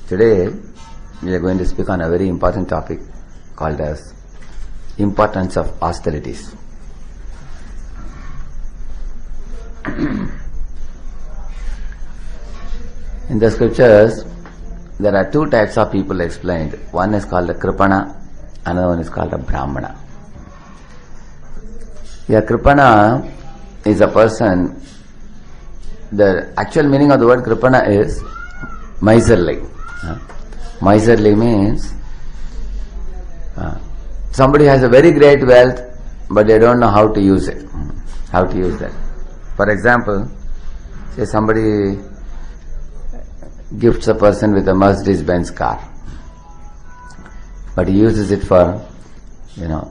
Today we are going to speak on a very important topic called as importance of austerities. In the scriptures, there are two types of people explained. One is called a Kripana, another one is called a Brahmana. A Kripana is a person, the actual meaning of the word Kripana is miserly. Miserly means somebody has a very great wealth but they don't know how to use it. How to use that. For example, say somebody gifts a person with a Mercedes-Benz car, but he uses it for,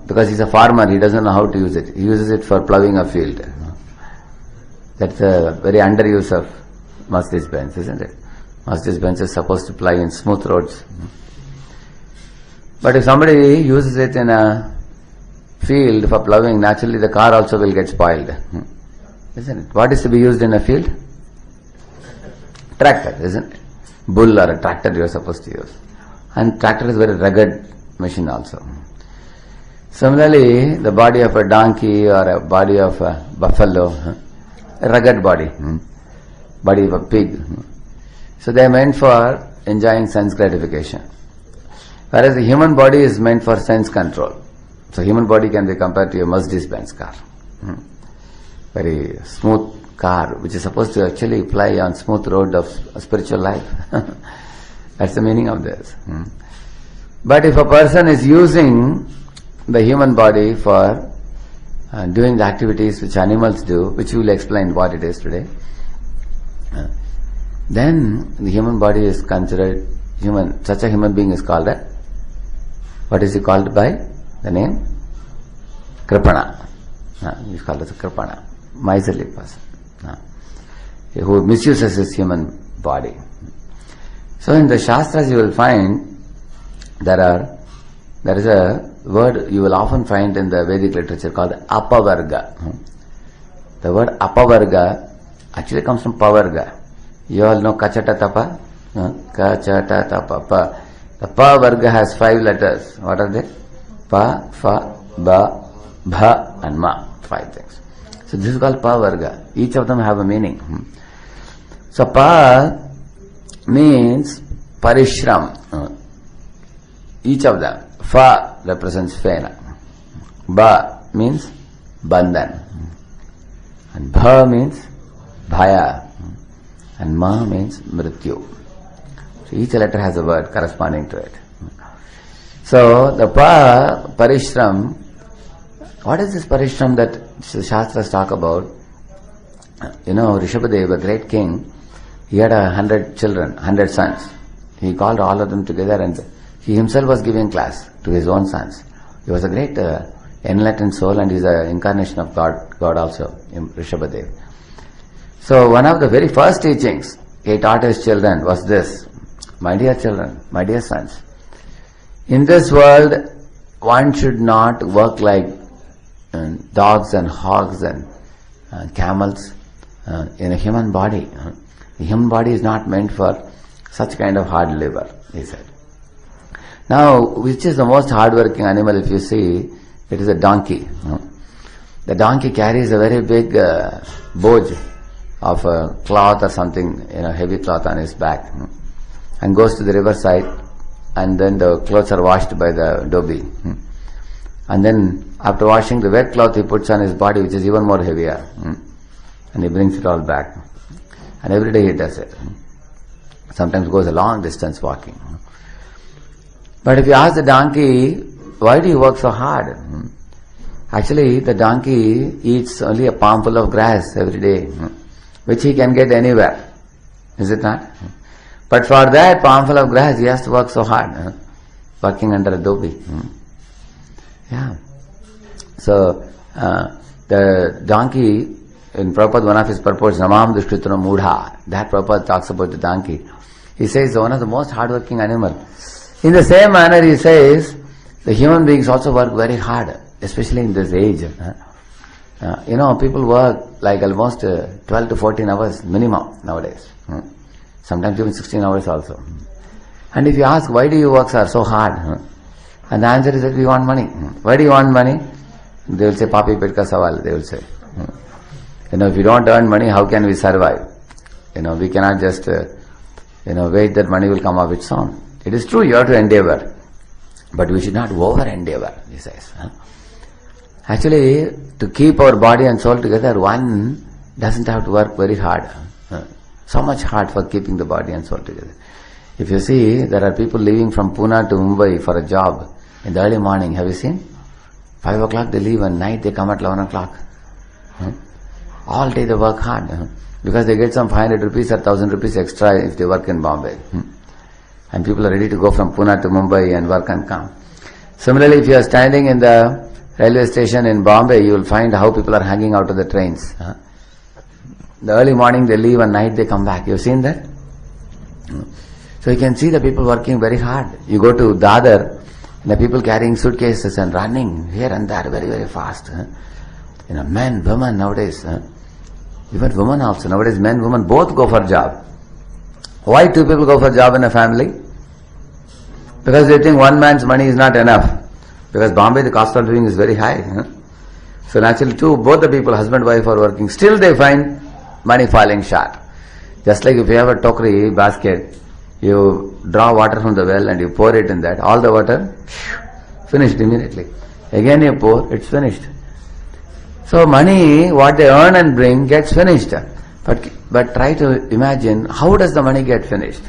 because he's a farmer, he doesn't know how to use it. He uses it for plowing a field. That's a very underuse of Mercedes-Benz, isn't it? Mercedes-Benz is supposed to plow in smooth roads. But if somebody uses it in a field for plowing, naturally the car also will get spoiled. Isn't it? What is to be used in a field? Tractor, isn't it? Bull or a tractor you are supposed to use. And tractor is a very rugged machine also. Similarly, the body of a donkey or a body of a buffalo, a rugged body, body of a pig. So they are meant for enjoying sense gratification. Whereas the human body is meant for sense control. So human body can be compared to a Mercedes-Benz car. Very smooth car, which is supposed to actually ply on smooth road of a spiritual life. That's the meaning of this. But if a person is using the human body for doing the activities which animals do, which we will explain what it is today, then the human body is considered human. Such a human being is called a, what is he called by? The name? Kripana. He is called as a Kripana, miserly person, who misuses his human body. So in the Shastras you will find there is a word you will often find in the Vedic literature called apavarga. The word apavarga actually comes from pavarga. You all know kachata tapa? Kachata tapa. Pa. The pa varga has 5 letters. What are they? Pa, fa, ba, bha and ma. 5 things. So this is called pa varga. Each of them have a meaning. So pa means parishram. Each of them. Fa represents fena. Ba means bandhan. And bha means bhaya. And ma means mrityu. So each letter has a word corresponding to it. So the parishram, what is this parishram that the Shastras talk about? Rishabhadev, a great king, he had 100 children, 100 sons. He called all of them together and he himself was giving class to his own sons. He was a great enlightened soul and he is an incarnation of God also, Rishabhadev. So one of the very first teachings he taught his children was this: my dear children, my dear sons, in this world one should not work like dogs and hogs and camels in a human body. The human body is not meant for such kind of hard labor, he said. Now, which is the most hard-working animal if you see? It is a donkey. The donkey carries a very big boj of a cloth or something, heavy cloth on his back, and goes to the riverside, and then the clothes are washed by the dhobi. And then after washing the wet cloth he puts on his body, which is even more heavier, and he brings it all back. And every day he does it. Sometimes goes a long distance walking. But if you ask the donkey, why do you work so hard? Actually, the donkey eats only a palmful of grass every day, which he can get anywhere. Is it not? But for that palmful of grass, he has to work so hard, working under a dhobi. Yeah. So, the donkey, in Prabhupada, one of his purports, Namam Dushkritana Mudha, that Prabhupada talks about the donkey. He says one of the most hardworking animals. In the same manner, he says, the human beings also work very hard, especially in this age. People work like almost 12 to 14 hours minimum nowadays. Sometimes even 16 hours also. And if you ask, why do you work, sir, so hard? And the answer is that we want money. Why do you want money? They will say, Papi pet ka sawal, they will say. If you don't earn money, how can we survive? We cannot just, wait that money will come of its own. It is true, you have to endeavor. But we should not over-endeavor, he says. Actually, to keep our body and soul together, one doesn't have to work very hard. So much hard for keeping the body and soul together. If you see, there are people leaving from Pune to Mumbai for a job in the early morning. Have you seen? 5 o'clock they leave and night they come at 11 o'clock. All day they work hard. Because they get some 500 rupees or 1000 rupees extra if they work in Bombay. And people are ready to go from Pune to Mumbai and work and come. Similarly, if you are standing in the railway station in Bombay, you will find how people are hanging out of the trains. The early morning they leave and night they come back. You have seen that? So you can see the people working very hard. You go to Dadar, the people carrying suitcases and running here and there very, very fast. Men, women nowadays. Even women also. Nowadays men, women both go for job. Why two people go for job in a family? Because they think one man's money is not enough. Because Bombay, the cost of living is very high. So naturally both the people, husband and wife, are working. Still they find money falling short. Just like if you have a tokri basket, you draw water from the well and you pour it in that. All the water, finished immediately. Again you pour, it's finished. So money, what they earn and bring, gets finished. But try to imagine, how does the money get finished?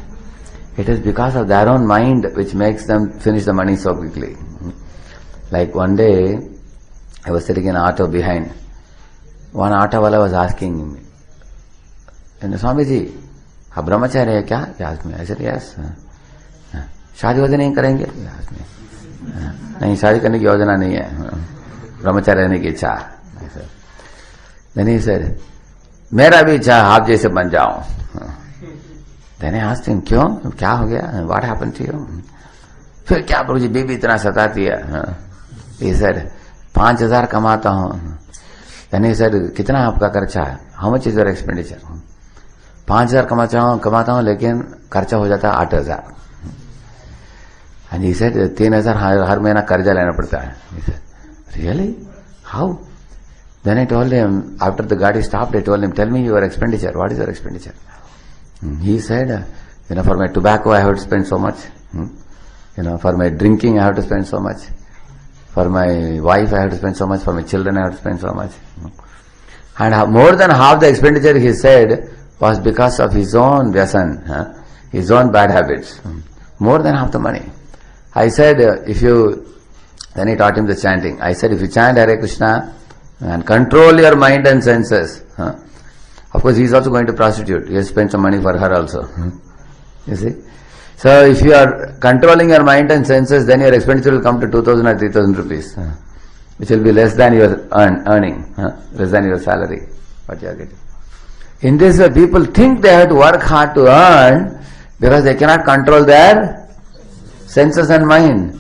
It is because of their own mind which makes them finish the money so quickly. Like one day, I was sitting in an auto behind. One auto wala was asking me, Swamiji, आप ब्रह्मचारी है क्या? He asked me. I said, yes. शादी वादी नहीं करेंगे? He asked me. नहीं, शादी करने की योजना नहीं है. ब्रह्मचारी रहने की इच्छा. I said. Then he said, मेरा भी इच्छा आप जैसे बन जाऊं. Then I asked him, क्यों? क्या हो गया? What happened to you? फिर क्या प्रभु जी, बीबी इतना सताती है. He said, 5,000 कमाता हूं. Then he said, कितना आपका खर्चा है? How much is your expenditure? 5,000 कमाता हूं लेकिन खर्चा हो जाता है 8,000. And he said, 3,000 हर महीना कर्जा लेना पड़ता है. He said, really? How? Then I told him, after the Gadi stopped, I told him, tell me your expenditure. What is your expenditure? He said, for my tobacco I have to spend so much. For my drinking I have to spend so much. For my wife I have to spend so much. For my children I have to spend so much. And more than half the expenditure, he said, was because of his own vyasan, his own bad habits. More than half the money. I said, then he taught him the chanting. I said, if you chant Hare Krishna and control your mind and senses, of course he is also going to prostitute. He has spent some money for her also. You see? So if you are controlling your mind and senses, then your expenditure will come to 2,000 or 3,000 rupees, which will be less than your earning, less than your salary, what you are getting. In this way, people think they have to work hard to earn because they cannot control their senses and mind.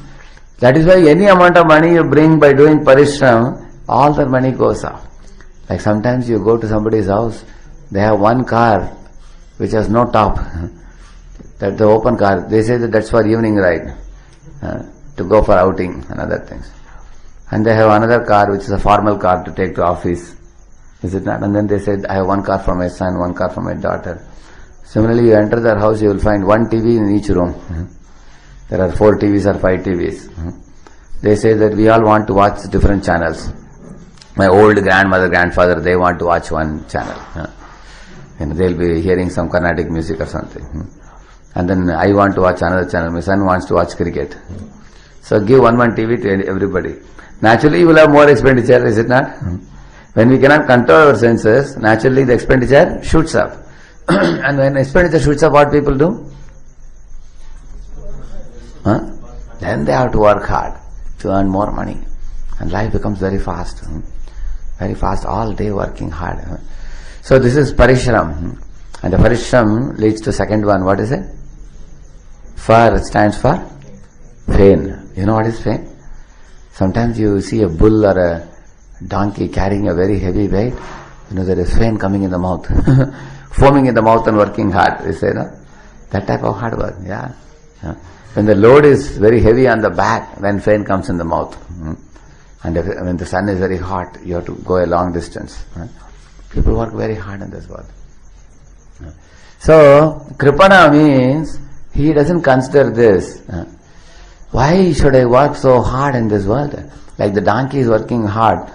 That is why any amount of money you bring by doing parishram, all the money goes off. Like sometimes you go to somebody's house, they have one car which has no top. That's the open car. They say that that's for evening ride, to go for outing and other things. And they have another car which is a formal car to take to office. Is it not? And then they said, I have one car for my son, one car for my daughter. Similarly, you enter their house, you will find one TV in each room. There are 4 TVs or 5 TVs. They say that we all want to watch different channels. My old grandmother, grandfather, they want to watch one channel. They'll be hearing some Carnatic music or something. And then I want to watch another channel. My son wants to watch cricket. So give one TV to everybody. Naturally, you will have more expenditure, is it not? When we cannot control our senses, naturally the expenditure shoots up. And when expenditure shoots up, what people do? Then they have to work hard to earn more money. And life becomes very fast. Very fast, all day working hard. So this is parishram. And the parishram leads to second one. What is it? Far stands for fame. You know what is fame? Sometimes you see a bull or a donkey carrying a very heavy weight. There is fame coming in the mouth. Foaming in the mouth and working hard. You say, no? That type of hard work, yeah. When the load is very heavy on the back, then pain comes in the mouth. And when the sun is very hot, you have to go a long distance. People work very hard in this world. So, Kripana means he doesn't consider this. Why should I work so hard in this world? Like the donkey is working hard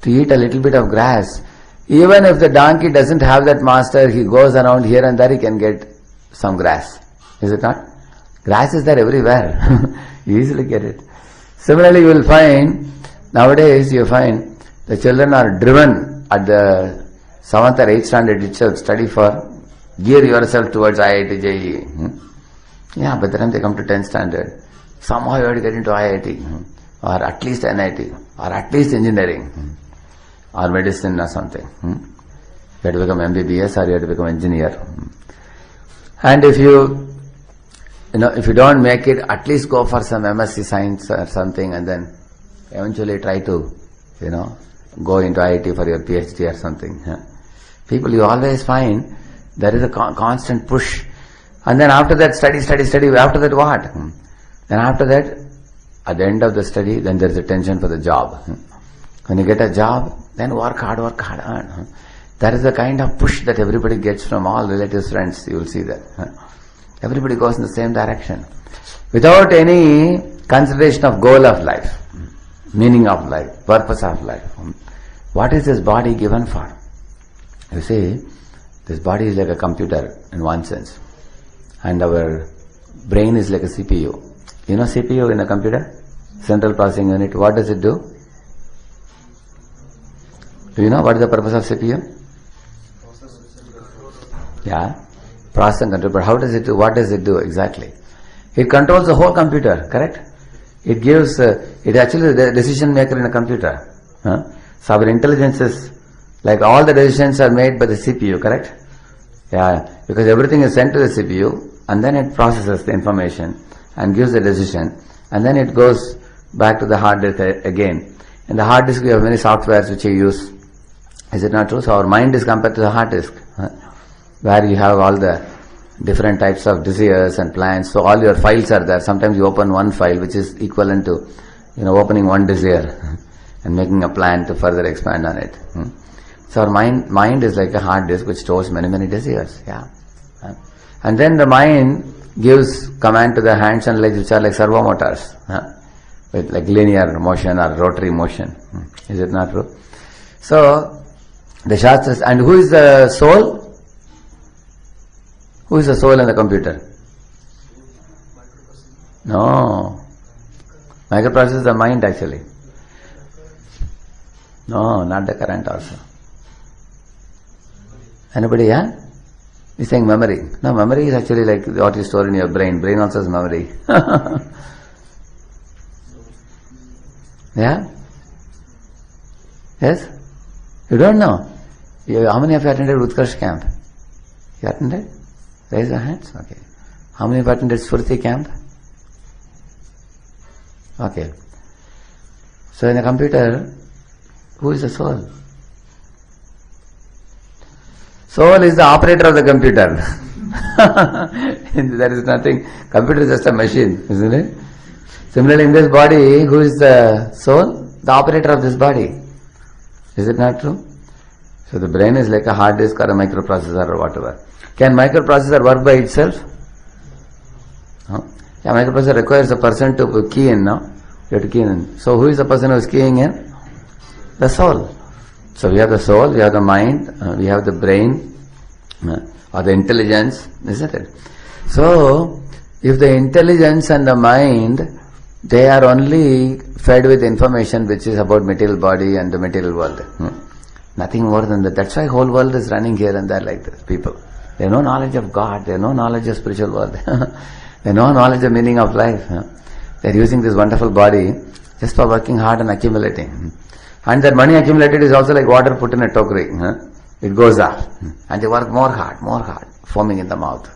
to eat a little bit of grass. Even if the donkey doesn't have that master, he goes around here and there, he can get some grass. Is it not? Grass is there everywhere. You easily get it. Similarly, you will find, nowadays you find the children are driven at the 7th or 8th standard itself, study for, gear yourself towards IIT, JEE. Yeah, by the time they come to 10th standard, somehow you have to get into IIT, or at least NIT, or at least engineering, or medicine or something. You have to become MBBS or you have to become engineer. And if you don't make it, at least go for some MSc Science or something, and then eventually try to, go into IIT for your PhD or something. People, you always find there is a constant push. And then after that, study. After that, what? Then after that, at the end of the study, then there is a tension for the job. When you get a job, then work hard, earn. That is the kind of push that everybody gets from all relatives, friends. You will see that. Everybody goes in the same direction. Without any consideration of goal of life, meaning of life, purpose of life. What is this body given for? You see, this body is like a computer in one sense. And our brain is like a CPU. You know CPU in a computer? Central Processing Unit. What does it do? Do you know what is the purpose of CPU? Yeah, process and control. But how does it do? What does it do exactly? It controls the whole computer, correct? It gives, it actually the decision maker in a computer. So our intelligence is, like all the decisions are made by the CPU, correct? Yeah, because everything is sent to the CPU and then it processes the information and gives the decision and then it goes back to the hard disk again. In the hard disk we have many softwares which you use. Is it not true? So our mind is compared to the hard disk, where you have all the different types of desires and plans. So all your files are there. Sometimes you open one file which is equivalent to, opening one desire and making a plan to further expand on it. So our mind is like a hard disk which stores many desires. Yeah. And then the mind gives command to the hands and legs which are like servo motors, with like linear motion or rotary motion. Is it not true? So the Shastras, and who is the soul? Who is the soul in the computer? No. Microprocessor is the mind actually. No, not the current also. Anybody, yeah? He's saying memory. No, memory is actually like what you store in your brain. Brain also has memory. Yeah? Yes? You don't know? How many of you attended Utkarsh camp? You attended? Raise your hands. Okay. How many have attended Spurti camp? Okay. So in a computer, who is the soul? Soul is the operator of the computer. There is nothing. Computer is just a machine, isn't it? Similarly, in this body, who is the soul? The operator of this body. Is it not true? So the brain is like a hard disk or a microprocessor or whatever. Can microprocessor work by itself? No. Yeah, microprocessor requires a person to key in, no? You have to key in. So who is the person who is keying in? The soul. So we have the soul, we have the mind, we have the brain, or the intelligence, isn't it? So, if the intelligence and the mind, they are only fed with information which is about material body and the material world. Nothing more than that. That's why whole world is running here and there like this, people. They have no knowledge of God, they have no knowledge of spiritual world. They have no knowledge of meaning of life. They are using this wonderful body just for working hard and accumulating. And that money accumulated is also like water put in a tokri. It goes up. And they work more hard, foaming in the mouth.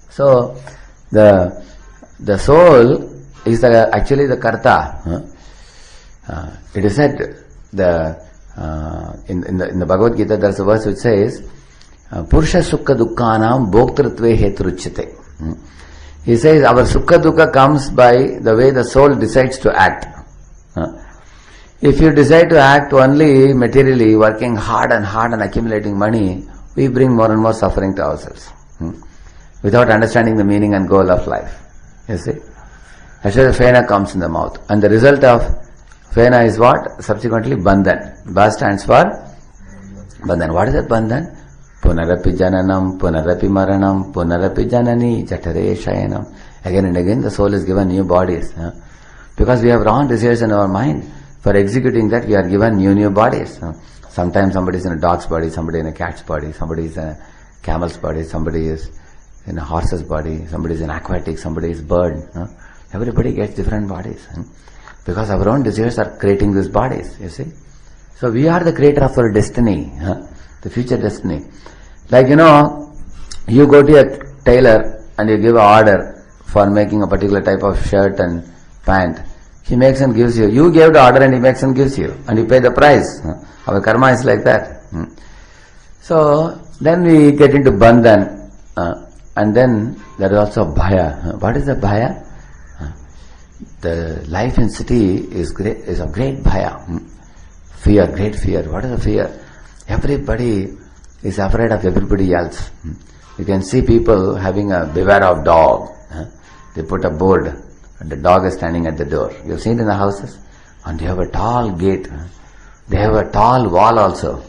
So, the soul is actually the karta. It is said, in the Bhagavad Gita, there is a verse which says, Purusha Sukha Dukkhanam Bhoktritve Hetruchyate. He says our sukha dukkha comes by the way the soul decides to act. If you decide to act only materially, working hard and accumulating money, we bring more and more suffering to ourselves. Without understanding the meaning and goal of life. You see? That's why the fena comes in the mouth. And the result of fena is what? Subsequently bandhan. Ba stands for bandhan. What is that bandhan? Punarapi jananam, punarapi maranam, punarapi janani, jatare shayanam. Again and again the soul is given new bodies. Because we have wrong desires in our mind. For executing that we are given new bodies. Sometimes somebody is in a dog's body, somebody in a cat's body, somebody is in a camel's body, somebody is in a horse's body, somebody is in aquatic, somebody is bird. Everybody gets different bodies. Because our own desires are creating these bodies, you see. So we are the creator of our destiny, the future destiny. Like you go to a tailor and you give an order for making a particular type of shirt and pant. He makes and gives you. You gave the order and he makes and gives you. And you pay the price. Our karma is like that. So then we get into bandhan. And then there is also bhaya. What is the bhaya? The life in city is a great bhaya. Fear, great fear. What is the fear? Everybody is afraid of everybody else. You can see people having a beware of dog. They put a board and the dog is standing at the door. You have seen in the houses? And they have a tall gate. They have a tall wall also.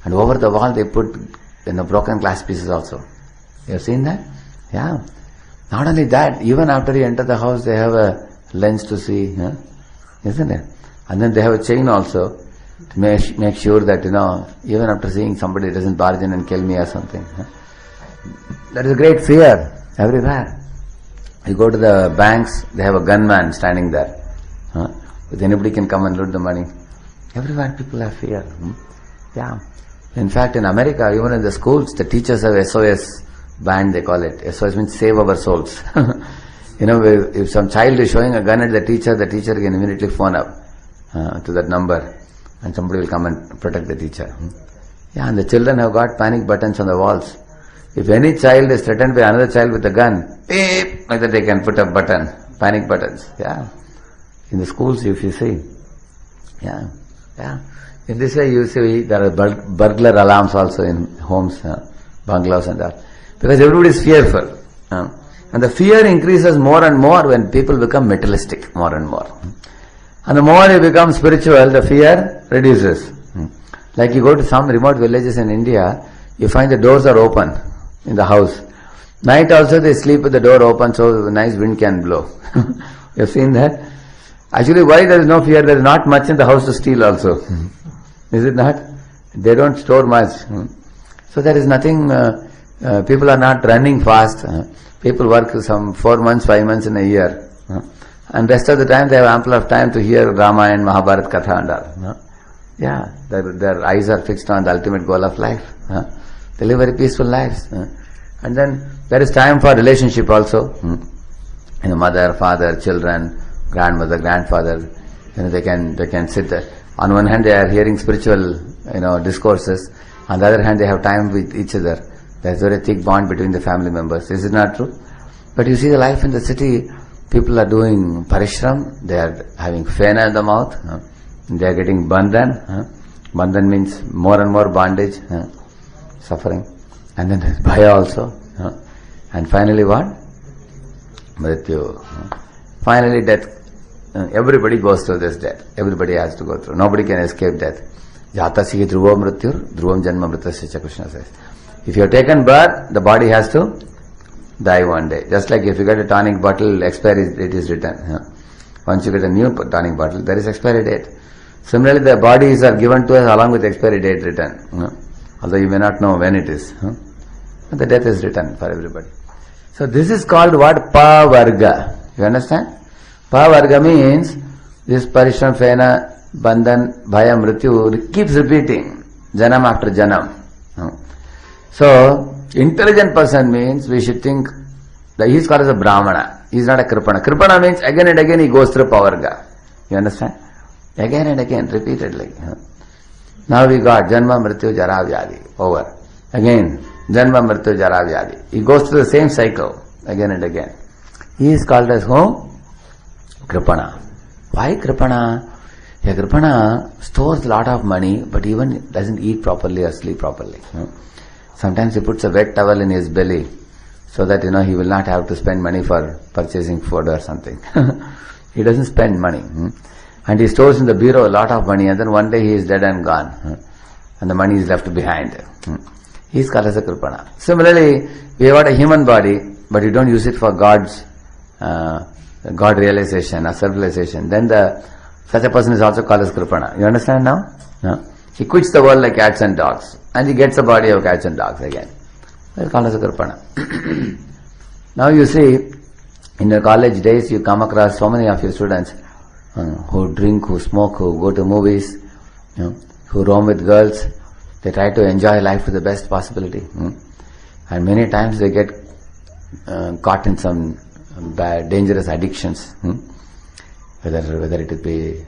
And over the wall they put broken glass pieces also. You have seen that? Yeah. Not only that, even after you enter the house, they have a lens to see, isn't it? And then they have a chain also to make sure that, even after seeing somebody doesn't barge in and kill me or something. There is a great fear everywhere. You go to the banks, they have a gunman standing there. If anybody can come and loot the money. Everywhere people have fear. Yeah. In fact, in America, even in the schools, the teachers have SOS band, they call it. SOS means save our souls. If some child is showing a gun at the teacher can immediately phone up to that number and somebody will come and protect the teacher. Yeah, and the children have got panic buttons on the walls. If any child is threatened by another child with a gun, beep, like that they can put a button, panic buttons. Yeah. In the schools, if you see. Yeah. In this way, you see there are burglar alarms also in homes, bungalows and all. Because everybody is fearful. And the fear increases more and more when people become materialistic, more and more. And the more you become spiritual, the fear reduces. Like you go to some remote villages in India, you find the doors are open in the house. Night also they sleep with the door open so the nice wind can blow. You have seen that? Actually, why there is no fear? There is not much in the house to steal also. Is it not? They don't store much. So there is nothing, people are not running fast. People work some 4 months, 5 months in a year. And rest of the time they have ample of time to hear Rama and Mahabharat Katha and all. Yeah, their eyes are fixed on the ultimate goal of life. They live very peaceful lives. And then there is time for relationship also. Mother, father, children, grandmother, grandfather, they can sit there. On one hand they are hearing spiritual, discourses. On the other hand they have time with each other. There is a very thick bond between the family members. Is it not true? But you see the life in the city, people are doing parishram, they are having fena in the mouth, they are getting bandhan. Bandhan means more and more bondage, suffering. And then there is bhaya also. And finally what? Mrityu. Finally death. Everybody goes through this death. Everybody has to go through. Nobody can escape death. Jatasi dhruvam mrityur, dhruvam janma mritasya, Krishna says. If you have taken birth, the body has to die one day. Just like if you get a tonic bottle, expiry date is written. Once you get a new tonic bottle, there is expiry date. Similarly, the bodies are given to us along with expiry date written. Although you may not know when it is. But the death is written for everybody. So this is called what? Pa-varga. You understand? Pa-varga means this parishram, fena, bandhan, bhaya, mrityu keeps repeating. Janam after janam. So, intelligent person means we should think that he is called as a Brahmana. He is not a Kripana. Kripana means again and again he goes through Pavarga. You understand? Again and again, repeatedly. Now we got Janma, Mrityu, Jara, Vyadi. Over. Again, Janma, Mrityu, Jara, Vyadi. He goes through the same cycle again and again. He is called as whom? Kripana. Why Kripana? A Kripana stores a lot of money, but even doesn't eat properly or sleep properly. Sometimes he puts a wet towel in his belly, so that he will not have to spend money for purchasing food or something. He doesn't spend money. And he stores in the bureau a lot of money, and then one day he is dead and gone. And the money is left behind. He is called as a Kripana. Similarly, we have got a human body, but you don't use it for God's God realization or self-realization. Then such a person is also called as Kripana. You understand now? No? He quits the world like cats and dogs, and he gets a body of cats and dogs again. That's called as a Kripana. Now you see, in your college days, you come across so many of your students who drink, who smoke, who go to movies, who roam with girls. They try to enjoy life to the best possibility. And many times they get caught in some bad, dangerous addictions. Whether it be,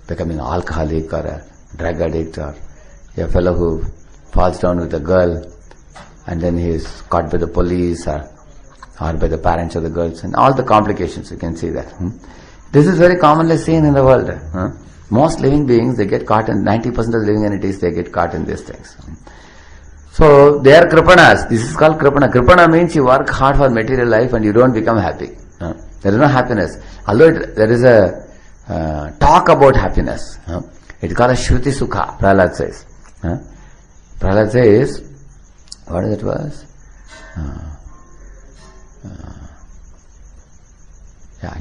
becoming alcoholic or a drug addict, or a fellow who falls down with a girl and then he is caught by the police or by the parents of the girls, and all the complications, you can see that. This is very commonly seen in the world. Most living beings, they get caught in, 90% of the living entities, they get caught in these things. So they are Kripanas. This is called Kripana. Kripana means you work hard for material life and you don't become happy. There is no happiness. Although there is a talk about happiness. It is called a Shruti Sukha, Prahlad says. Prahlad says, what is it was?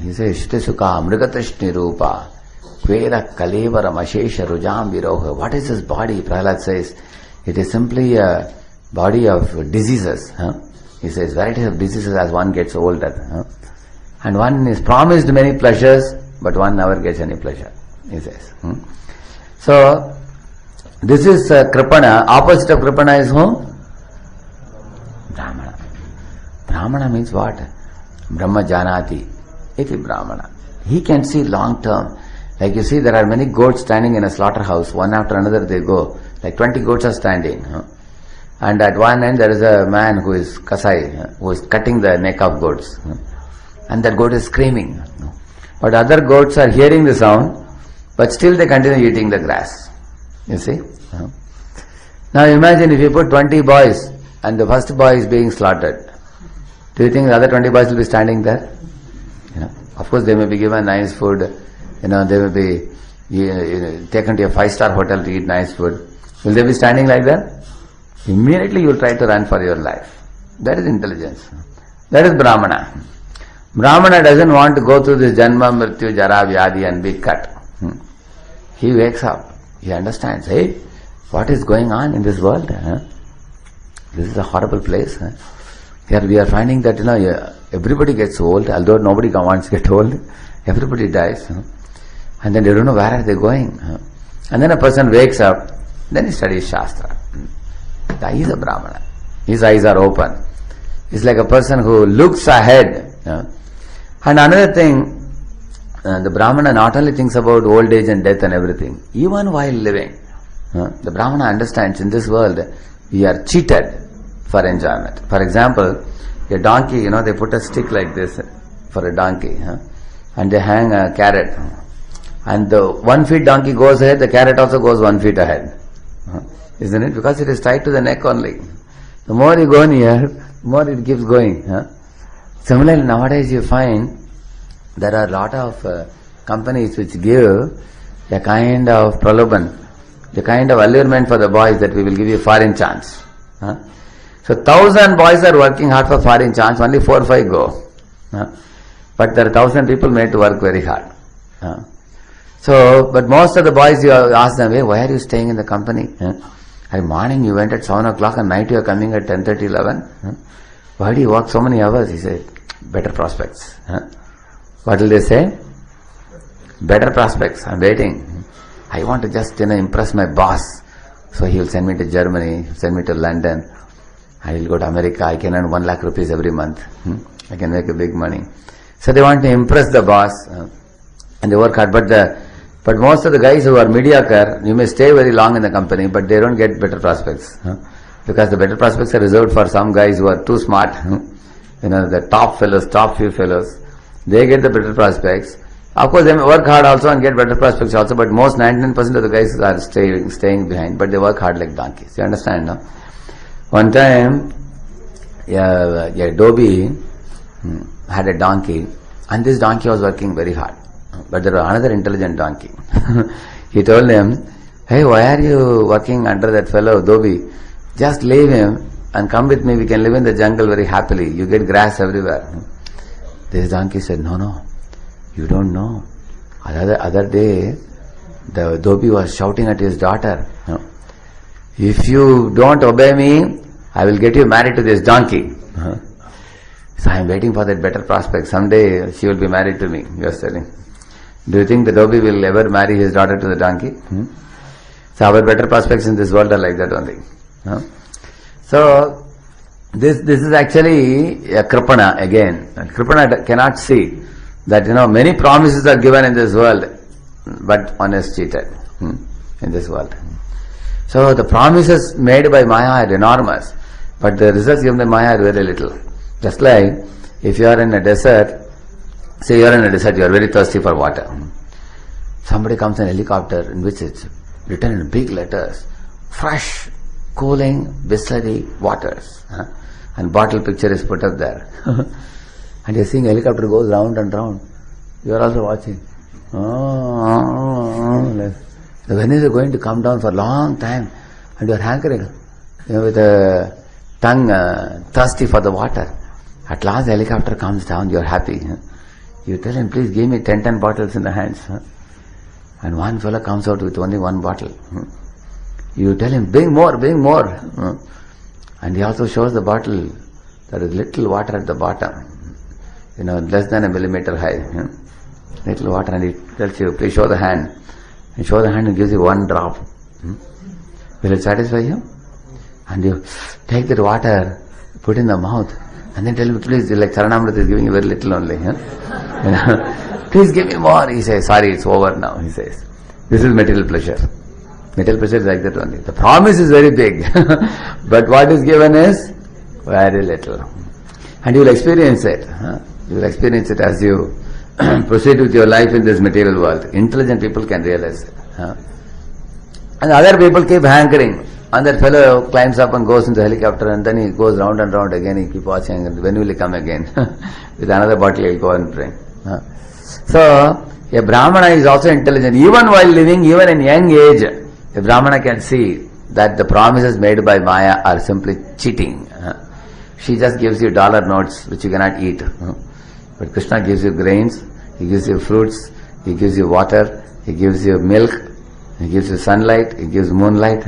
He says, Shruti Sukha, Mrigatashni Rupa, Kvera Kalevaram Ashesha Rujam Viroha. What is this body? Prahlad says, it is simply a body of diseases. He says, varieties of diseases as one gets older. And one is promised many pleasures, but one never gets any pleasure, he says. So, this is Kripana. Opposite of Kripana is whom? Brahmana. Brahmana means what? Brahma Janati. Iti Brahmana. He can see long term. Like you see, there are many goats standing in a slaughterhouse. One after another they go. Like 20 goats are standing. And at one end there is a man who is Kasai, who is cutting the neck of goats. And that goat is screaming. But other goats are hearing the sound, but still they continue eating the grass. You see? Now imagine if you put 20 boys and the first boy is being slaughtered. Do you think the other 20 boys will be standing there? Of course they may be given nice food. They may be taken to a 5-star hotel to eat nice food. Will they be standing like that? Immediately you will try to run for your life. That is intelligence. That is Brahmana. Brahmana doesn't want to go through this Janma, Mrityu, Jara, Vyadhi and be cut. He wakes up. He understands, hey, what is going on in this world? This is a horrible place. Here we are finding that everybody gets old, although nobody wants to get old. Everybody dies. And then they don't know where are they going. And then a person wakes up, then he studies Shastra. He is a Brahmana. His eyes are open. It's like a person who looks ahead. And another thing, the Brahmana not only thinks about old age and death and everything, even while living. The Brahmana understands in this world we are cheated for enjoyment. For example, a donkey, they put a stick like this for a donkey, and they hang a carrot. And the 1 feet donkey goes ahead, the carrot also goes 1 feet ahead. Isn't it? Because it is tied to the neck only. The more you go near, the more it keeps going. Similarly, nowadays you find there are a lot of companies which give a kind of praloban, the kind of allurement for the boys that we will give you foreign chance. So 1,000 boys are working hard for foreign chance, only 4 or 5 go. But there are 1,000 people made to work very hard. But most of the boys, you ask them, hey, why are you staying in the company? Morning you went at 7 o'clock and night you are coming at 10:30, 11. Why do you work so many hours? He said, better prospects. What will they say? Better prospects. I'm waiting. I want to just impress my boss. So he will send me to Germany, send me to London. I will go to America. I can earn 1 lakh rupees every month. I can make a big money. So they want to impress the boss. And they work hard. But most of the guys who are mediocre, you may stay very long in the company, but they don't get better prospects. Because the better prospects are reserved for some guys who are too smart. the top fellows, top few fellows, they get the better prospects. Of course, they may work hard also and get better prospects also, but most 99% of the guys are staying behind, but they work hard like donkeys. You understand, no? One time, a Dobby had a donkey, and this donkey was working very hard. But there was another intelligent donkey. He told him, "Hey, why are you working under that fellow, Dobby? Just leave him and come with me. We can live in the jungle very happily. You get grass everywhere." This donkey said, "No, you don't know. Other day, the Dobby was shouting at his daughter, 'If you don't obey me, I will get you married to this donkey.' So I am waiting for that better prospect. Someday she will be married to me," he was telling. Do you think the Dobby will ever marry his daughter to the donkey? So our better prospects in this world are like that only. So this is actually a Kripana again. Kripana cannot see that many promises are given in this world, but one is cheated in this world. So the promises made by Maya are enormous, but the results given by Maya are very little. Just like if you are in a desert, say you are in a desert, you are very thirsty for water. Somebody comes in a helicopter in which it's written in big letters, fresh, cooling, Bisleri waters. And bottle picture is put up there. And you're seeing a helicopter goes round and round. You are also watching. When is it going to come down for a long time? And you are hankering with a tongue thirsty for the water. At last the helicopter comes down, you are happy. You tell him, "Please give me 10 bottles in the hands." And one fellow comes out with only one bottle. You tell him, bring more. And he also shows the bottle. There is little water at the bottom. Less than a millimeter high. Little water, and he tells you, "Please show the hand." And show the hand and gives you one drop. Will it satisfy you? And you take that water, put in the mouth, and then tell him, "Please," like Saranamrita is giving you very little only. "Please give me more." He says, "Sorry, it's over now," he says. This is material pleasure. Material pleasure is like that only. The promise is very big, but what is given is very little. And you will experience it. You will experience it as you proceed with your life in this material world. Intelligent people can realize it. And other people keep hankering. And that fellow climbs up and goes into the helicopter, and then he goes round and round again. He keeps watching, and when will he come again? With another bottle he'll go and drink. So a Brahmana is also intelligent. Even while living, even in young age, a Brahmana can see that the promises made by Maya are simply cheating. She just gives you dollar notes which you cannot eat. But Krishna gives you grains, He gives you fruits, He gives you water, He gives you milk, He gives you sunlight, He gives moonlight,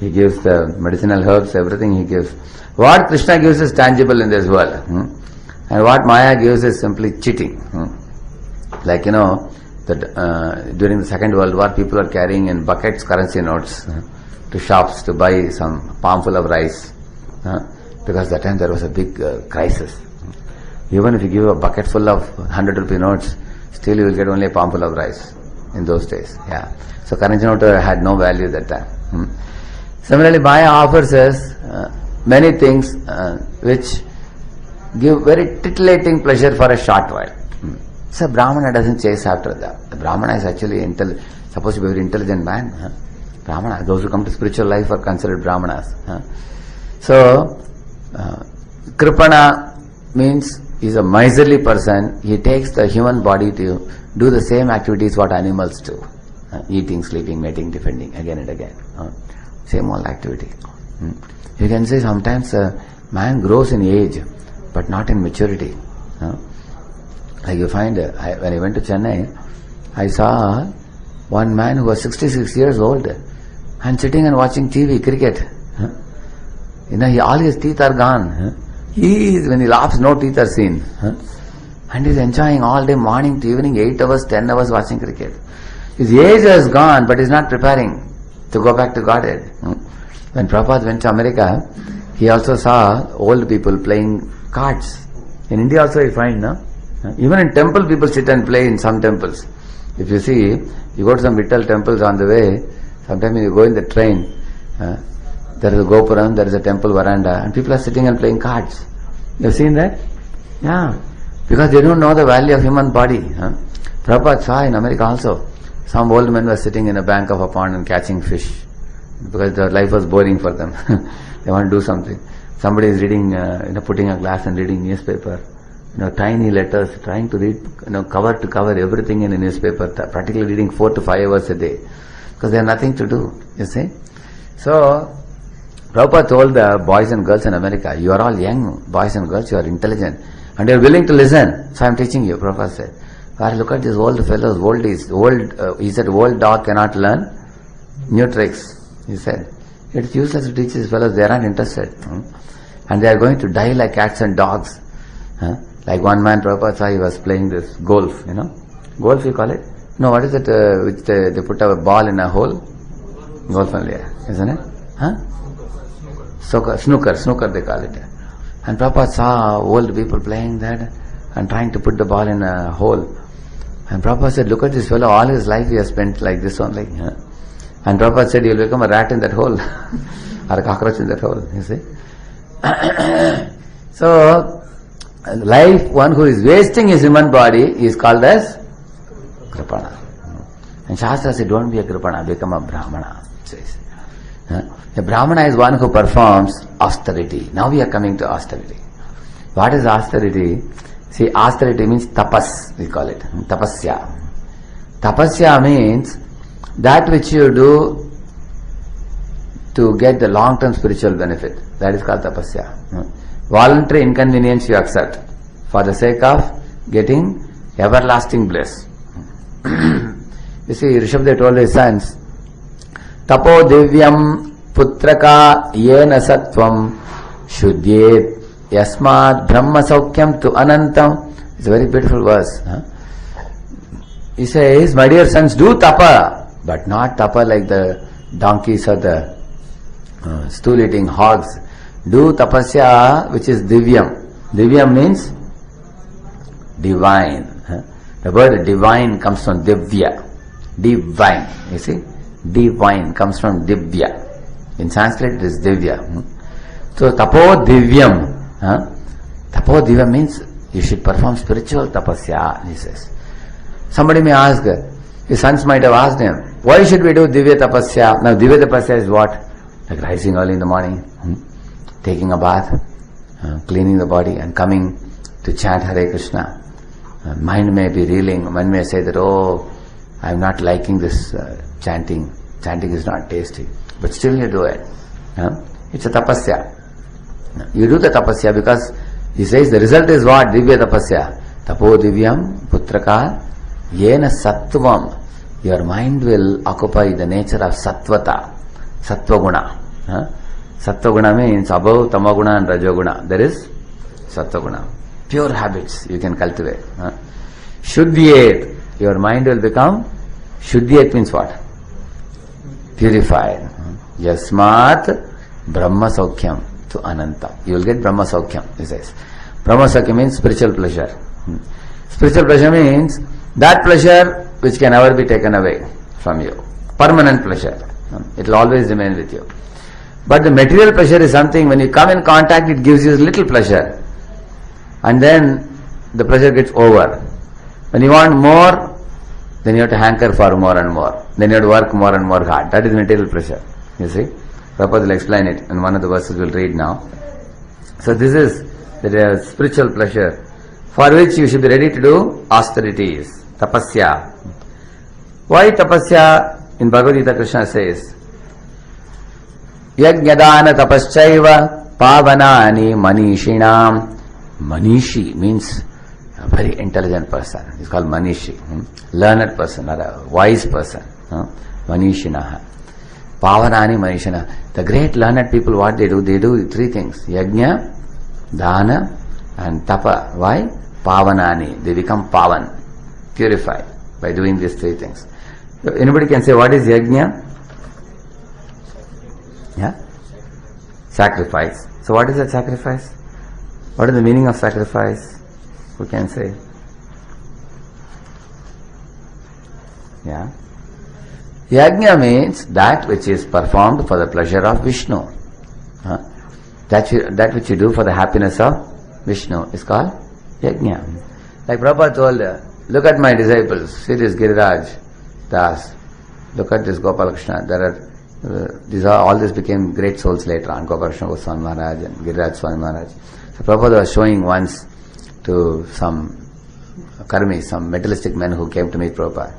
He gives the medicinal herbs, everything He gives. What Krishna gives is tangible in this world. And what Maya gives is simply cheating. Like during the Second World War, people are carrying in buckets currency notes to shops to buy some palmful of rice, because that time there was a big crisis. Even if you give a bucket full of 100 rupee notes, still you will get only a palmful of rice in those days. So currency note had no value that time. Similarly, Maya offers us many things which give very titillating pleasure for a short while. So Brahmana doesn't chase after that. The Brahmana is actually supposed to be a very intelligent man. Brahmana, those who come to spiritual life are considered Brahmanas. So Kripana means he's a miserly person. He takes the human body to do the same activities what animals do. Eating, sleeping, mating, defending, again and again. Same old activity. You can say sometimes man grows in age, but not in maturity. Like you find, when I went to Chennai, I saw one man who was 66 years old and sitting and watching TV, cricket. All his teeth are gone. When he laughs, no teeth are seen. And he's enjoying all day, morning to evening, 8 hours, 10 hours watching cricket. His age has gone, but he's not preparing to go back to Godhead. When Prabhupada went to America, he also saw old people playing cards. In India also you find, even in temple people sit and play in some temples. If you see, you go to some Vittal temples on the way, sometimes you go in the train, there is a Gopuram, there is a temple veranda, and people are sitting and playing cards. You've seen that? Yeah. Because they don't know the value of human body. Prabhupada saw in America also. Some old men were sitting in a bank of a pond and catching fish because their life was boring for them. They want to do something. Somebody is reading, putting a glass and reading newspaper. Tiny letters, trying to read, cover to cover everything in a newspaper, practically reading 4 to 5 hours a day. Because they have nothing to do, you see. So, Prabhupada told the boys and girls in America, you are all young boys and girls, you are intelligent, and you are willing to listen. So I am teaching you, Prabhupada said. Look at these old fellows, he said, old dog cannot learn new tricks, he said. It's useless to teach these fellows, they are not interested. And they are going to die like cats and dogs. Like one man, Prabhupada saw, he was playing this golf, Golf you call it? No, what is it, which they put a ball in a hole? Golf only, isn't it? Snooker they call it. And Prabhupada saw old people playing that and trying to put the ball in a hole. And Prabhupada said, look at this fellow, all his life he has spent like this only. And Prabhupada said, you will become a rat in that hole or a cockroach in that hole, you see. So, life, one who is wasting his human body is called as Kripana. And Shastra says, don't be a Kripana, become a Brahmana. Says. A Brahmana is one who performs austerity. Now we are coming to austerity. What is austerity? See, austerity means tapas, we call it. Tapasya. Tapasya means that which you do to get the long-term spiritual benefit. That is called tapasya. Voluntary inconvenience you accept for the sake of getting everlasting bliss. You see, Rishabdev told his sons, Tapo divyam putraka yena sattvam shuddhyet yasmad brahma saukyam tu anantam. It's a very beautiful verse. He says, my dear sons, do tapa, but not tapa like the donkeys or the stool-eating hogs. Do tapasya which is divyam. Divyam means divine. The word divine comes from divya. Divine, you see. Divine comes from divya. In Sanskrit it is divya. So tapo divyam. Tapo divyam means you should perform spiritual tapasya, he says. Somebody may ask, his sons might have asked him, why should we do divya tapasya? Now divya tapasya is what? Like rising early in the morning, taking a bath, cleaning the body and coming to chant Hare Krishna. Mind may be reeling, one may say that, oh, I am not liking this chanting. Chanting is not tasty. But still you do it. It's a tapasya. You do the tapasya because he says the result is what? Divya tapasya. Tapo divyam putraka yena sattvam. Your mind will occupy the nature of sattvata. Sattvaguna. Sattvaguna means above tamaguna and rajoguna. There is sattvaguna. Pure habits you can cultivate. Shuddhyet. Your mind will become, Shuddhyet means what? Purified. Yasmat Brahma Saukyam to Ananta. You will get Brahma Saukyam, he says. Brahma Saukyam means spiritual pleasure. Spiritual pleasure means that pleasure which can never be taken away from you. Permanent pleasure. It will always remain with you. But the material pleasure is something, when you come in contact, it gives you little pleasure. And then the pleasure gets over. When you want more, then you have to hanker for more and more. Then you have to work more and more hard. That is material pleasure. You see? Prabhupada will explain it in one of the verses we'll read now. So this is the spiritual pleasure for which you should be ready to do austerities. Tapasya. Why tapasya? In Bhagavad Gita, Krishna says, Yajnadana tapaschaiva pavanani manishinam. Manishi means a very intelligent person. It's called Manishi. Learned person or a wise person. Manishinaha. Pavanani Manishina. The great learned people, what they do? They do three things. Yajna, Dana and Tapa. Why? Pavanani. They become Pavan. Purified by doing these three things. So anybody can say what is Yajna? Yeah? Sacrifice. So what is that sacrifice? What is the meaning of sacrifice? Who can say? Yeah. Yajna means that which is performed for the pleasure of Vishnu. That which you do for the happiness of Vishnu is called yajna. Like Prabhupada told, look at my disciples, see this Giriraj Das, look at this Gopal Krishna. There are all this became great souls later on, Gopal Krishna Goswami Maharaj and Giriraj Swami Maharaj. So Prabhupada was showing once to some karmis, some materialistic men who came to meet Prabhupada.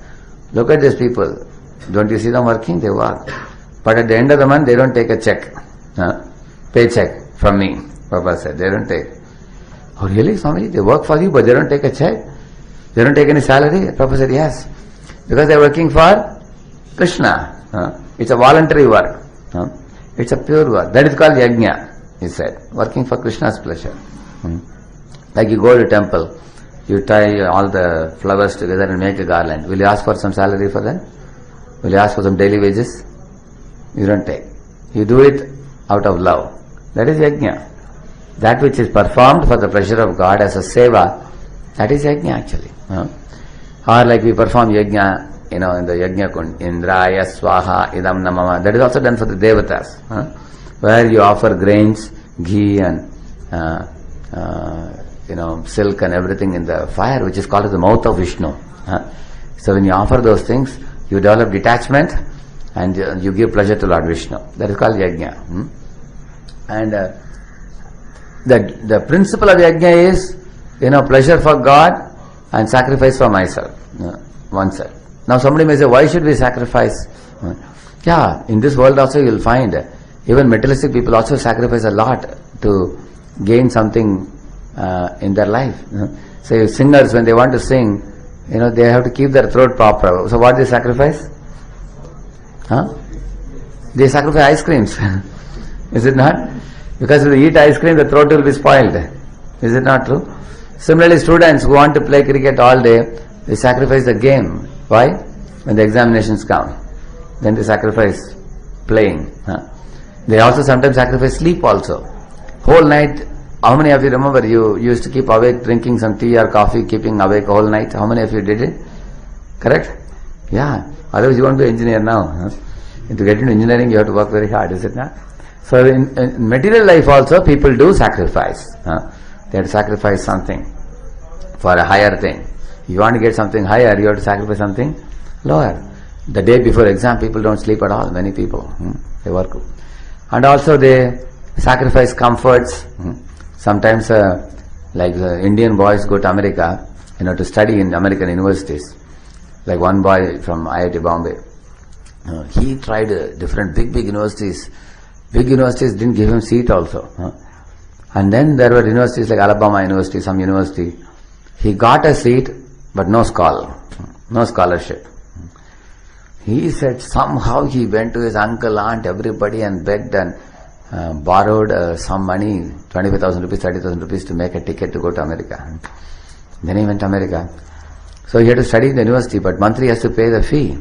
Look at these people. Don't you see them working? They work. But at the end of the month, they don't take a check. Paycheck from me, Prabhupada said. They don't take. Oh really, Swami? They work for you, but they don't take a check? They don't take any salary? Prabhupada said, yes. Because they are working for Krishna. It's a voluntary work. It's a pure work. That is called yajna, he said. Working for Krishna's pleasure. Like you go to temple, you tie all the flowers together and make a garland. Will you ask for some salary for that? Will you ask for some daily wages? You don't take. You do it out of love. That is yajna. That which is performed for the pleasure of God as a seva, that is yajna actually. Or like we perform yajna, in the yajna kund, Indraya Swaha Idam Namama. That is also done for the devatas, where you offer grains, ghee and silk and everything in the fire, which is called the mouth of Vishnu. So when you offer those things, you develop detachment and you give pleasure to Lord Vishnu. That is called yajna. And the principle of yajna is, pleasure for God and sacrifice for myself, oneself. Now somebody may say, why should we sacrifice? In this world also you will find, even materialistic people also sacrifice a lot to gain something in their life. Say singers, when they want to sing, they have to keep their throat proper. So what they sacrifice? They sacrifice ice creams. Is it not? Because if they eat ice cream, the throat will be spoiled. Is it not true? Similarly, students who want to play cricket all day, they sacrifice the game. Why? When the examinations come, then they sacrifice playing. They also sometimes sacrifice sleep also. Whole night, how many of you remember you used to keep awake drinking some tea or coffee, keeping awake whole night? How many of you did it? Correct? Yeah. Otherwise you won't be an engineer now. To get into engineering you have to work very hard, is it not? So in material life also people do sacrifice. They have to sacrifice something for a higher thing. You want to get something higher, you have to sacrifice something lower. The day before exam, people don't sleep at all, many people. They work. And also they sacrifice comforts. Sometimes like the Indian boys go to America, to study in American universities. Like one boy from IIT Bombay. He tried different big universities. Big universities didn't give him seat also. And then there were universities like Alabama University, some university. He got a seat, but no scholarship. He said somehow he went to his uncle, aunt, everybody and begged and borrowed some money, 25,000 rupees, 30,000 rupees to make a ticket to go to America. Then he went to America. So he had to study in the university, but monthly he has to pay the fee,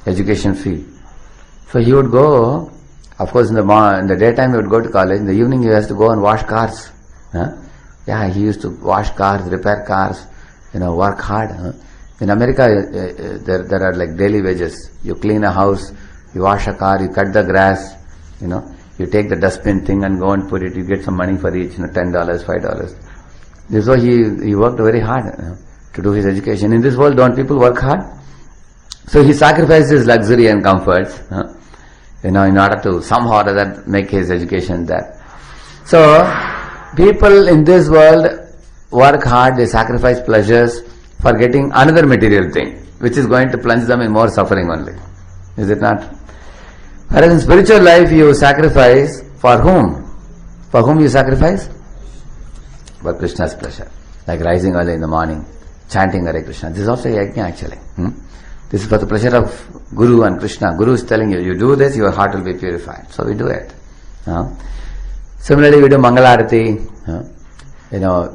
education fee. So he would go, of course in the daytime he would go to college, in the evening he has to go and wash cars. He used to wash cars, repair cars, work hard. In America, there are like daily wages. You clean a house, you wash a car, you cut the grass, you take the dustbin thing and go and put it, you get some money for each, $10, $5. This is why he worked very hard to do his education. In this world, don't people work hard? So he sacrificed his luxury and comforts, in order to somehow or other make his education there. So, people in this world work hard, they sacrifice pleasures for getting another material thing, which is going to plunge them in more suffering only. Is it not? Whereas in spiritual life you sacrifice for whom? For whom you sacrifice? For Krishna's pleasure. Like rising early in the morning, chanting Hare Krishna. This is also yajna actually. This is for the pleasure of Guru and Krishna. Guru is telling you, you do this, your heart will be purified. So we do it. Similarly, we do Mangalarati.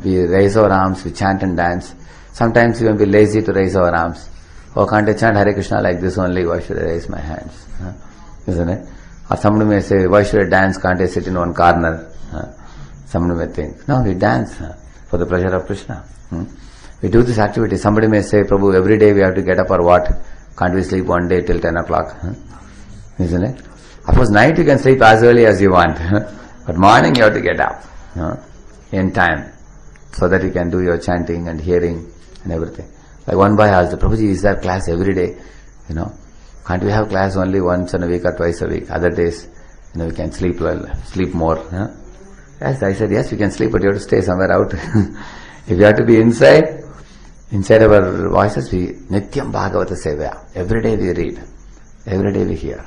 We raise our arms, we chant and dance. Sometimes we will be lazy to raise our arms. Oh, can't I chant Hare Krishna like this only? Why should I raise my hands? Isn't it? Or somebody may say, why should I dance? Can't I sit in one corner? Somebody may think, no, we dance for the pleasure of Krishna. We do this activity. Somebody may say, Prabhu, every day we have to get up or what? Can't we sleep one day till 10 o'clock? Isn't it? Of course, night you can sleep as early as you want. But morning you have to get up. in time, so that you can do your chanting and hearing and everything. Like one boy asked, Prabhuji, is there class every day? Can't we have class only once in a week or twice a week? Other days, we can sleep well, sleep more. Yes, I said, yes, we can sleep, but you have to stay somewhere out. If you have to be inside our voices, we Nityam Bhagavata Sevaya. Every day we read, every day we hear.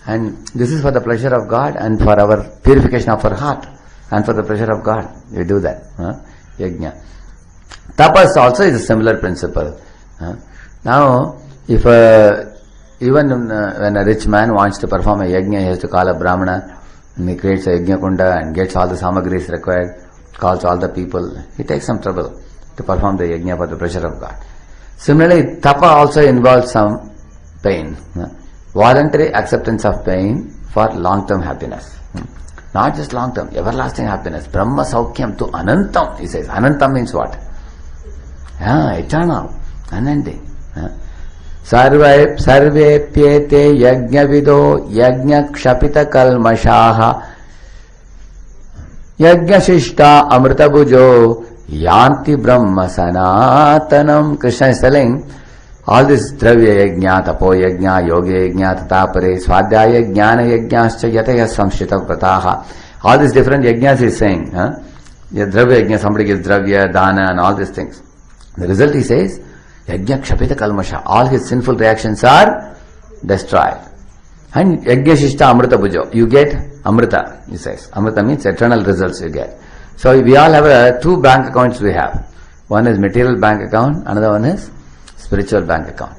And this is for the pleasure of God and for our purification of our heart and for the pleasure of God. We do that. Yajna. Tapas also is a similar principle. Now, if even when a rich man wants to perform a yajna, he has to call a brahmana, and he creates a yajna kunda and gets all the samagris required, calls all the people. He takes some trouble to perform the yajna for the pleasure of God. Similarly, tapa also involves some pain. Voluntary acceptance of pain for long-term happiness. Not just long-term, everlasting happiness. Brahma Saukyam to Anantam, he says. Anantam means what? Eternal, unending. Sarve pyete yajna vido yajna kshapita kalmashaha yajna shishta amrita bujo yanti brahma sanatanam. Krishna is telling all this dravya yajna, tapo yajna, yoga yajna, tatapare, swadhyaya jnana yajnascha yataya samshita prataha. All these different yajnas he is saying. The dravya yajna, somebody gives dravya, dana and all these things. The result he says, yajna kshapita kalmasha, all his sinful reactions are destroyed. And yajna shishta amrita bujo, you get amrita, he says. Amrita means eternal results you get. So we all have two bank accounts we have. One is material bank account, another one is spiritual bank account.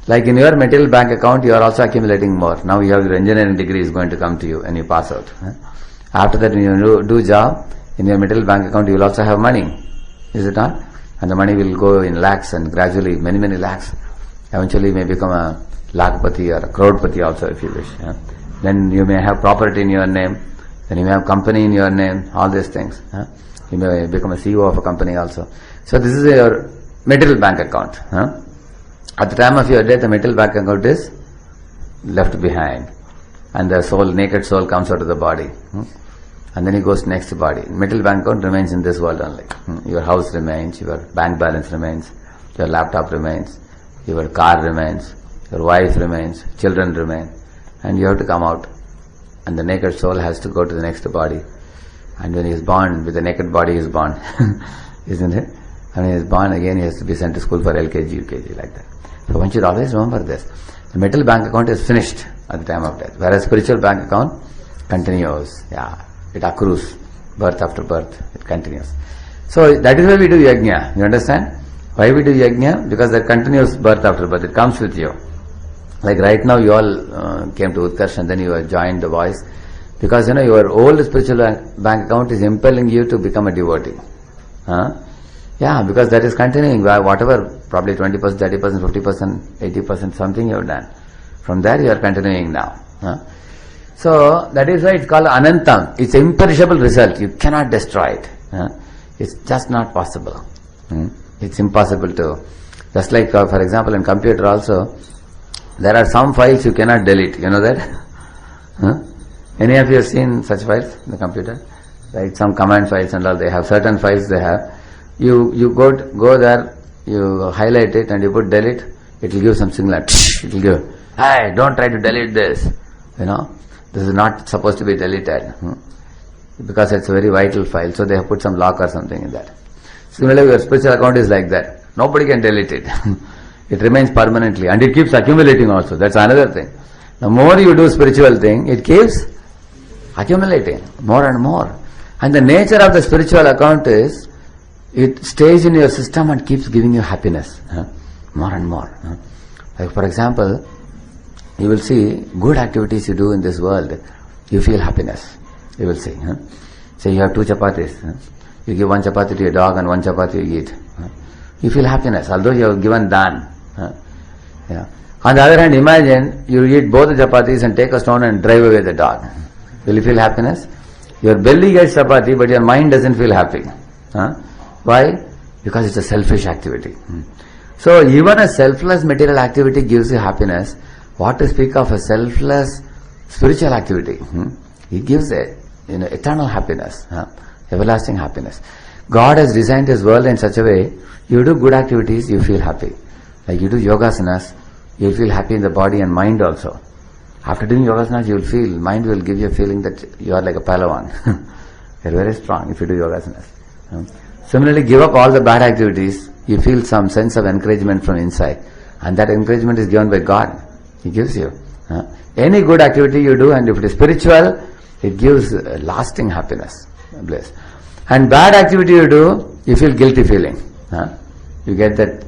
Like in your material bank account, you are also accumulating more. Now you have your engineering degree is going to come to you and you pass out. After that, when you do job, in your material bank account, you will also have money. Is it not? And the money will go in lakhs and gradually many, many lakhs. Eventually you may become a lakhpati or a crorepati also if you wish. Then you may have property in your name. Then you may have company in your name. All these things. You may become a CEO of a company also. So this is your material bank account. At the time of your death, the material bank account is left behind. And the soul, naked soul comes out of the body. And then he goes to next body. Material bank account remains in this world only. Your house remains, your bank balance remains, your laptop remains, your car remains, your wife remains, children remain. And you have to come out. And the naked soul has to go to the next body. And when he is born, with the naked body he is born. Isn't it? And when he is born again, he has to be sent to school for LKG, UKG, like that. So one should always remember this. The material bank account is finished at the time of death. Whereas spiritual bank account continues. It accrues, birth after birth, it continues. So that is why we do yajna, you understand? Why we do yajna? Because that continues birth after birth, it comes with you. Like right now you all came to Utkarsh and then you have joined the voice. Because your old spiritual bank account is impelling you to become a devotee. Because that is continuing, whatever, probably 20%, 30%, 50%, 80%, something you have done. From there you are continuing now. So that is why it's called Anantam. It's an imperishable result. You cannot destroy it. It's just not possible. It's impossible to. Just like, for example, in computer also, there are some files you cannot delete. You know that? Any of you have seen such files in the computer? Like some command files and all, they have certain files they have. You go there, you highlight it and you put delete, it will give some signal. It will give, hey, don't try to delete this. This is not supposed to be deleted. Because it's a very vital file, so they have put some lock or something in that. Similarly, your spiritual account is like that. Nobody can delete it. It remains permanently and it keeps accumulating also. That's another thing. The more you do spiritual thing, it keeps accumulating more and more. And the nature of the spiritual account is, it stays in your system and keeps giving you happiness. More and more. Like for example, you will see good activities you do in this world, you feel happiness. You will see. Say you have 2 chapatis. You give 1 chapati to your dog and 1 chapati you eat. You feel happiness, although you have given dan. On the other hand, imagine you eat both the chapatis and take a stone and drive away the dog. Will you feel happiness? Your belly gets chapati, but your mind doesn't feel happy. Why? Because it's a selfish activity. So even a selfless material activity gives you happiness. What to speak of a selfless spiritual activity? It gives a eternal happiness. everlasting happiness. God has designed His world in such a way, you do good activities, you feel happy. Like you do yogasanas, you feel happy in the body and mind also. After doing yogasanas, you will feel, mind will give you a feeling that you are like a palawan. You're very strong if you do yogasanas. Similarly, give up all the bad activities, you feel some sense of encouragement from inside. And that encouragement is given by God. He gives you. Any good activity you do, and if it is spiritual, it gives lasting happiness, bliss. And bad activity you do, you feel guilty feeling. You get that,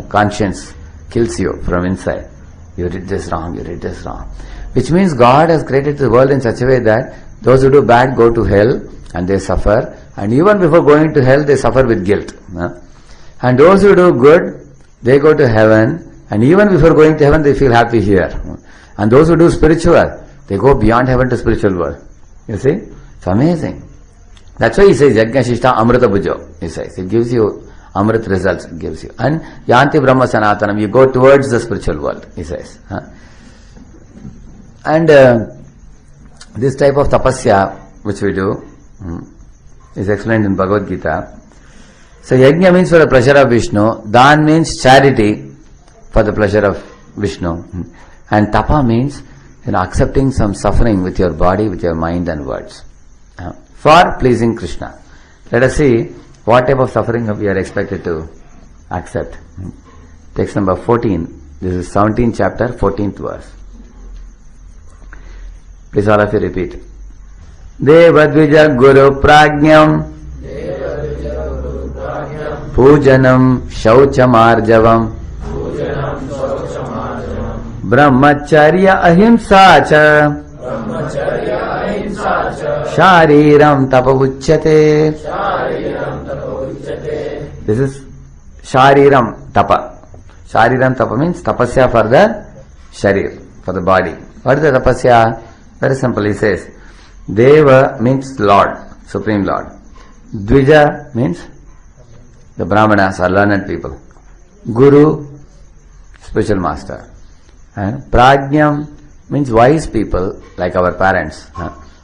conscience kills you from inside. You did this wrong, you did this wrong. Which means God has created the world in such a way that those who do bad go to hell and they suffer. And even before going to hell, they suffer with guilt. And those who do good, they go to heaven. And even before going to heaven, they feel happy here. And those who do spiritual, they go beyond heaven to spiritual world. You see? It's amazing. That's why he says, Yajna Shishta Amrita Bhujo. He says, it gives you Amrit results, it gives you. And Yanti Brahma Sanatanam, you go towards the spiritual world, he says. And this type of tapasya, which we do, is explained in Bhagavad Gita. So Yajna means for the pleasure of Vishnu, Dan means charity for the pleasure of Vishnu. And Tapa means, accepting some suffering with your body, with your mind and words. For pleasing Krishna. Let us see what type of suffering we are expected to accept. Text number 14. This is 17th chapter, 14th verse. Please all of you repeat. Devadvija Guru Prajnam Pujanam Shauchamarjavam Brahmacharya Ahimsa Cha Shariram Tapavuchyate. This is Shariram Tapa. Shariram Tapa means tapasya for the sharir, for the body. What is the tapasya? Very simple. He says, Deva means Lord, Supreme Lord. Dvija means the Brahmanas or learned people. Guru, spiritual master. And Prajnam means wise people like our parents,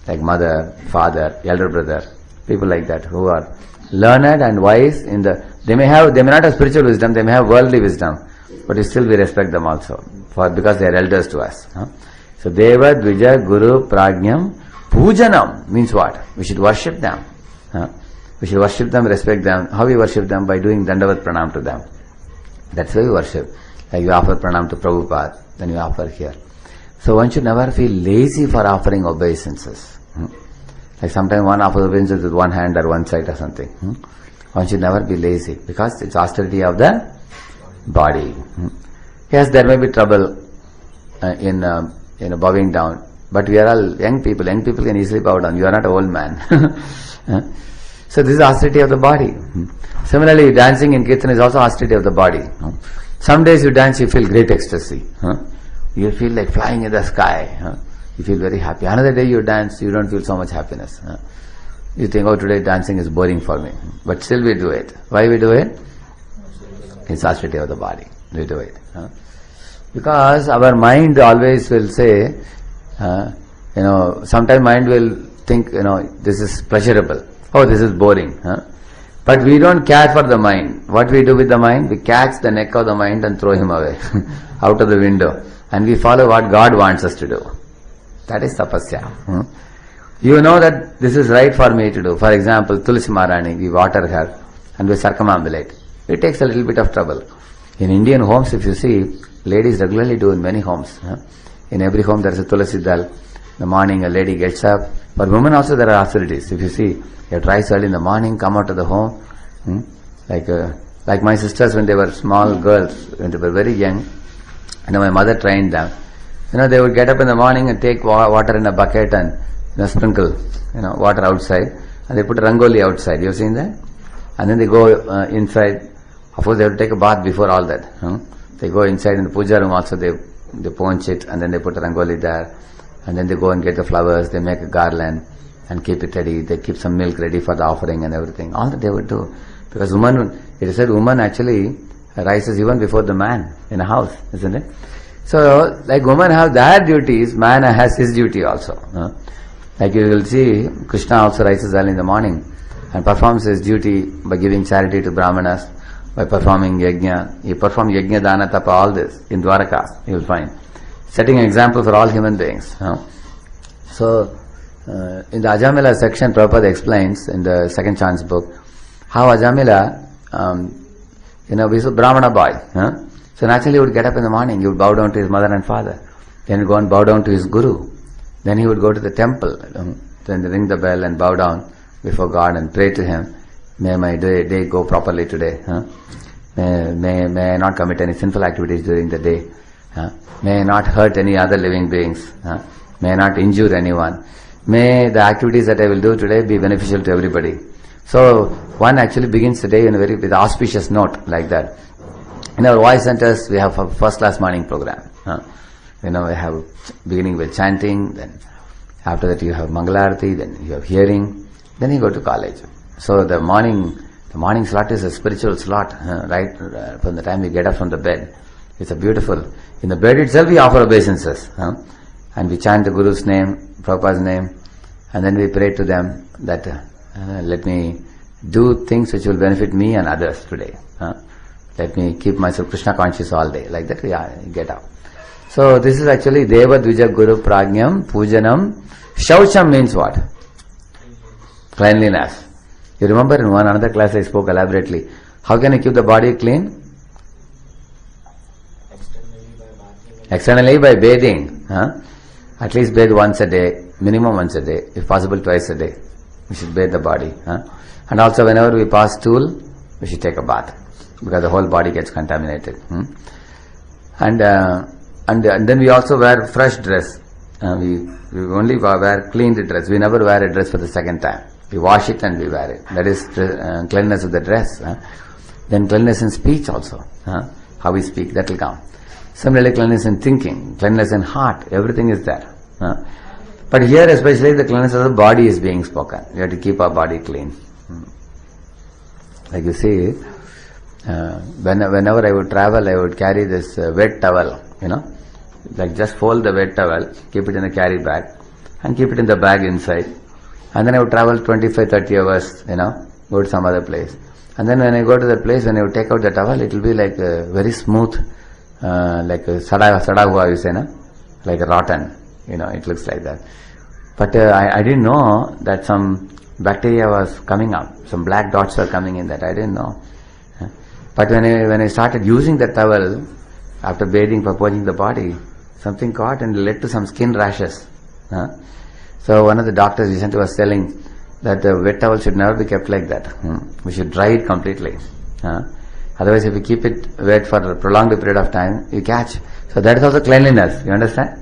like mother, father, elder brother, people like that who are learned and wise in the, they may not have spiritual wisdom, they may have worldly wisdom, but still we respect them also, because they are elders to us. So Deva, Dvija, Guru, Prajnam, Pujanam means what? We should worship them. We should worship them, respect them. How we worship them? By doing Dandavat Pranam to them. That's why we worship. Like you offer Pranam to Prabhupada, then you offer here. So one should never feel lazy for offering obeisances. Like sometimes one offers obeisances with one hand or one side or something. One should never be lazy because it's austerity of the body. Yes, there may be trouble in bowing down, but we are all young people. Young people can easily bow down. You are not an old man. So this is austerity of the body. Similarly, dancing in Kirtan is also austerity of the body. Some days you dance, you feel great ecstasy. You feel like flying in the sky. You feel very happy. Another day you dance, you don't feel so much happiness. You think, oh, today dancing is boring for me. But still we do it. Why we do it? It's austerity of the body. We do it. Because our mind always will say, sometimes mind will think, this is pleasurable. Oh, this is boring. But we don't care for the mind. What we do with the mind? We catch the neck of the mind and throw him away out of the window. And we follow what God wants us to do. That is tapasya. You know that this is right for me to do. For example, Tulsi Maharani, we water her and we circumambulate. It takes a little bit of trouble. In Indian homes, if you see, ladies regularly do in many homes. In every home there is a Tulsi Dal. In the morning a lady gets up. For women also there are austerities. If you see, you have to rise early in the morning, come out of the home. Like my sisters when they were small girls, when they were very young, my mother trained them. They would get up in the morning and take water in a bucket and sprinkle, water outside, and they put a rangoli outside. You have seen that? And then they go inside. Of course, they have to take a bath before all that. They go inside in the puja room also. They punch it and then they put a rangoli there, and then they go and get the flowers. They make a garland and keep it ready. They keep some milk ready for the offering and everything. All that they would do, because it is said woman actually rises even before the man in a house, isn't it? So, like women have their duties, man has his duty also. Like you will see, Krishna also rises early in the morning and performs his duty by giving charity to Brahmanas, by performing yajna. He performed yajna, dana, tapa, all this in Dwaraka, you will find. Setting an example for all human beings. So, in the Ajamila section, Prabhupada explains in the second chance book, how Ajamila, he's a Brahmana boy. So naturally he would get up in the morning, he would bow down to his mother and father. Then he would go and bow down to his guru. Then he would go to the temple, then ring the bell and bow down before God and pray to Him. May my day go properly today. May I not commit any sinful activities during the day. May I not hurt any other living beings. May I not injure anyone. May the activities that I will do today be beneficial to everybody. So one actually begins the day in a very with auspicious note like that. In our voice centers, we have a first-class morning program. We have beginning with chanting, then after that you have Mangalarati, then you have hearing, then you go to college. So the morning slot is a spiritual slot, right from the time we get up from the bed. It's a beautiful. In the bed itself we offer obeisances, and we chant the Guru's name, Prabhupada's name, and then we pray to them that let me do things which will benefit me and others today. Let me keep myself Krishna conscious all day. Like that we get up. So this is actually Deva Dvija Guru Prajnam Pujanam. Shaucham means what? Cleanliness. You remember in one another class I spoke elaborately. How can you keep the body clean? Externally by bathing. At least bathe once a day, minimum once a day, if possible twice a day. We should bathe the body. And also whenever we pass stool, we should take a bath, because the whole body gets contaminated. And then we also wear fresh dress. We only wear cleaned dress. We never wear a dress for the second time. We wash it and we wear it. That is cleanliness of the dress. Then cleanliness in speech also. How we speak, that will come. Similarly, cleanliness in thinking, cleanliness in heart, everything is there. But here especially the cleanliness of the body is being spoken. We have to keep our body clean. Like you see, whenever I would travel, I would carry this wet towel, like just fold the wet towel, keep it in a carry bag, and keep it in the bag inside. And then I would travel 25-30 hours, go to some other place. And then when I go to that place, when I would take out the towel, it will be like very smooth, like sada hua, you say, like a rotten, it looks like that. But I didn't know that some bacteria was coming up, some black dots were coming in that, I didn't know. But when I started using the towel, after bathing for purging the body, something caught and led to some skin rashes. So one of the doctors recently was telling that the wet towel should never be kept like that. We should dry it completely. Otherwise, if we keep it wet for a prolonged period of time, you catch. So that is also cleanliness. You understand?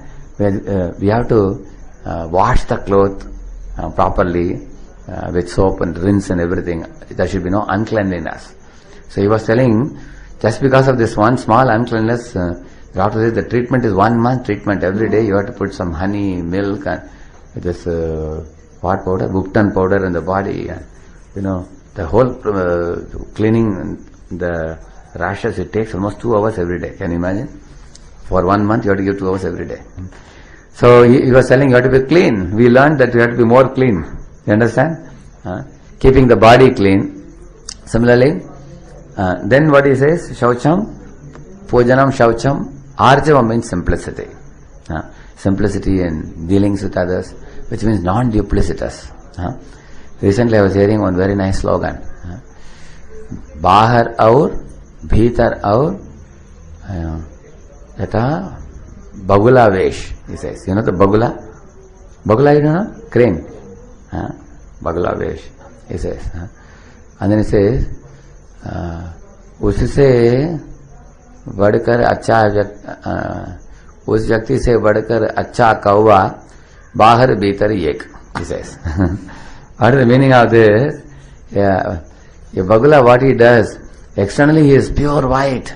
We have to wash the cloth properly with soap and rinse and everything. There should be no uncleanliness. So he was telling, just because of this one small uncleanliness, the doctor says the treatment is 1 month treatment. Every day you have to put some honey, milk, and this what powder? Guptan powder in the body. The whole cleaning the rashes, it takes almost 2 hours every day. Can you imagine? For 1 month you have to give 2 hours every day. So he was telling you have to be clean. We learned that we have to be more clean. You understand? Keeping the body clean. Similarly, then what he says, Shaucham, Pujanam Shaucham, Arjavam means simplicity. Simplicity in dealings with others, which means non-duplicitous. Recently I was hearing one very nice slogan. Bahar aur, Bhitar aur, Yata Bagula Vesh, he says. You know the Bagula? Bagula, you know? Crane. Bagula Vesh, he says. And then he says, उससे बढ़कर अच्छा उस व्यक्ति से बढ़कर अच्छा कौवा बाहर भीतर एक, he says. What is the meaning of this? A bagula, what he does, externally he is pure white.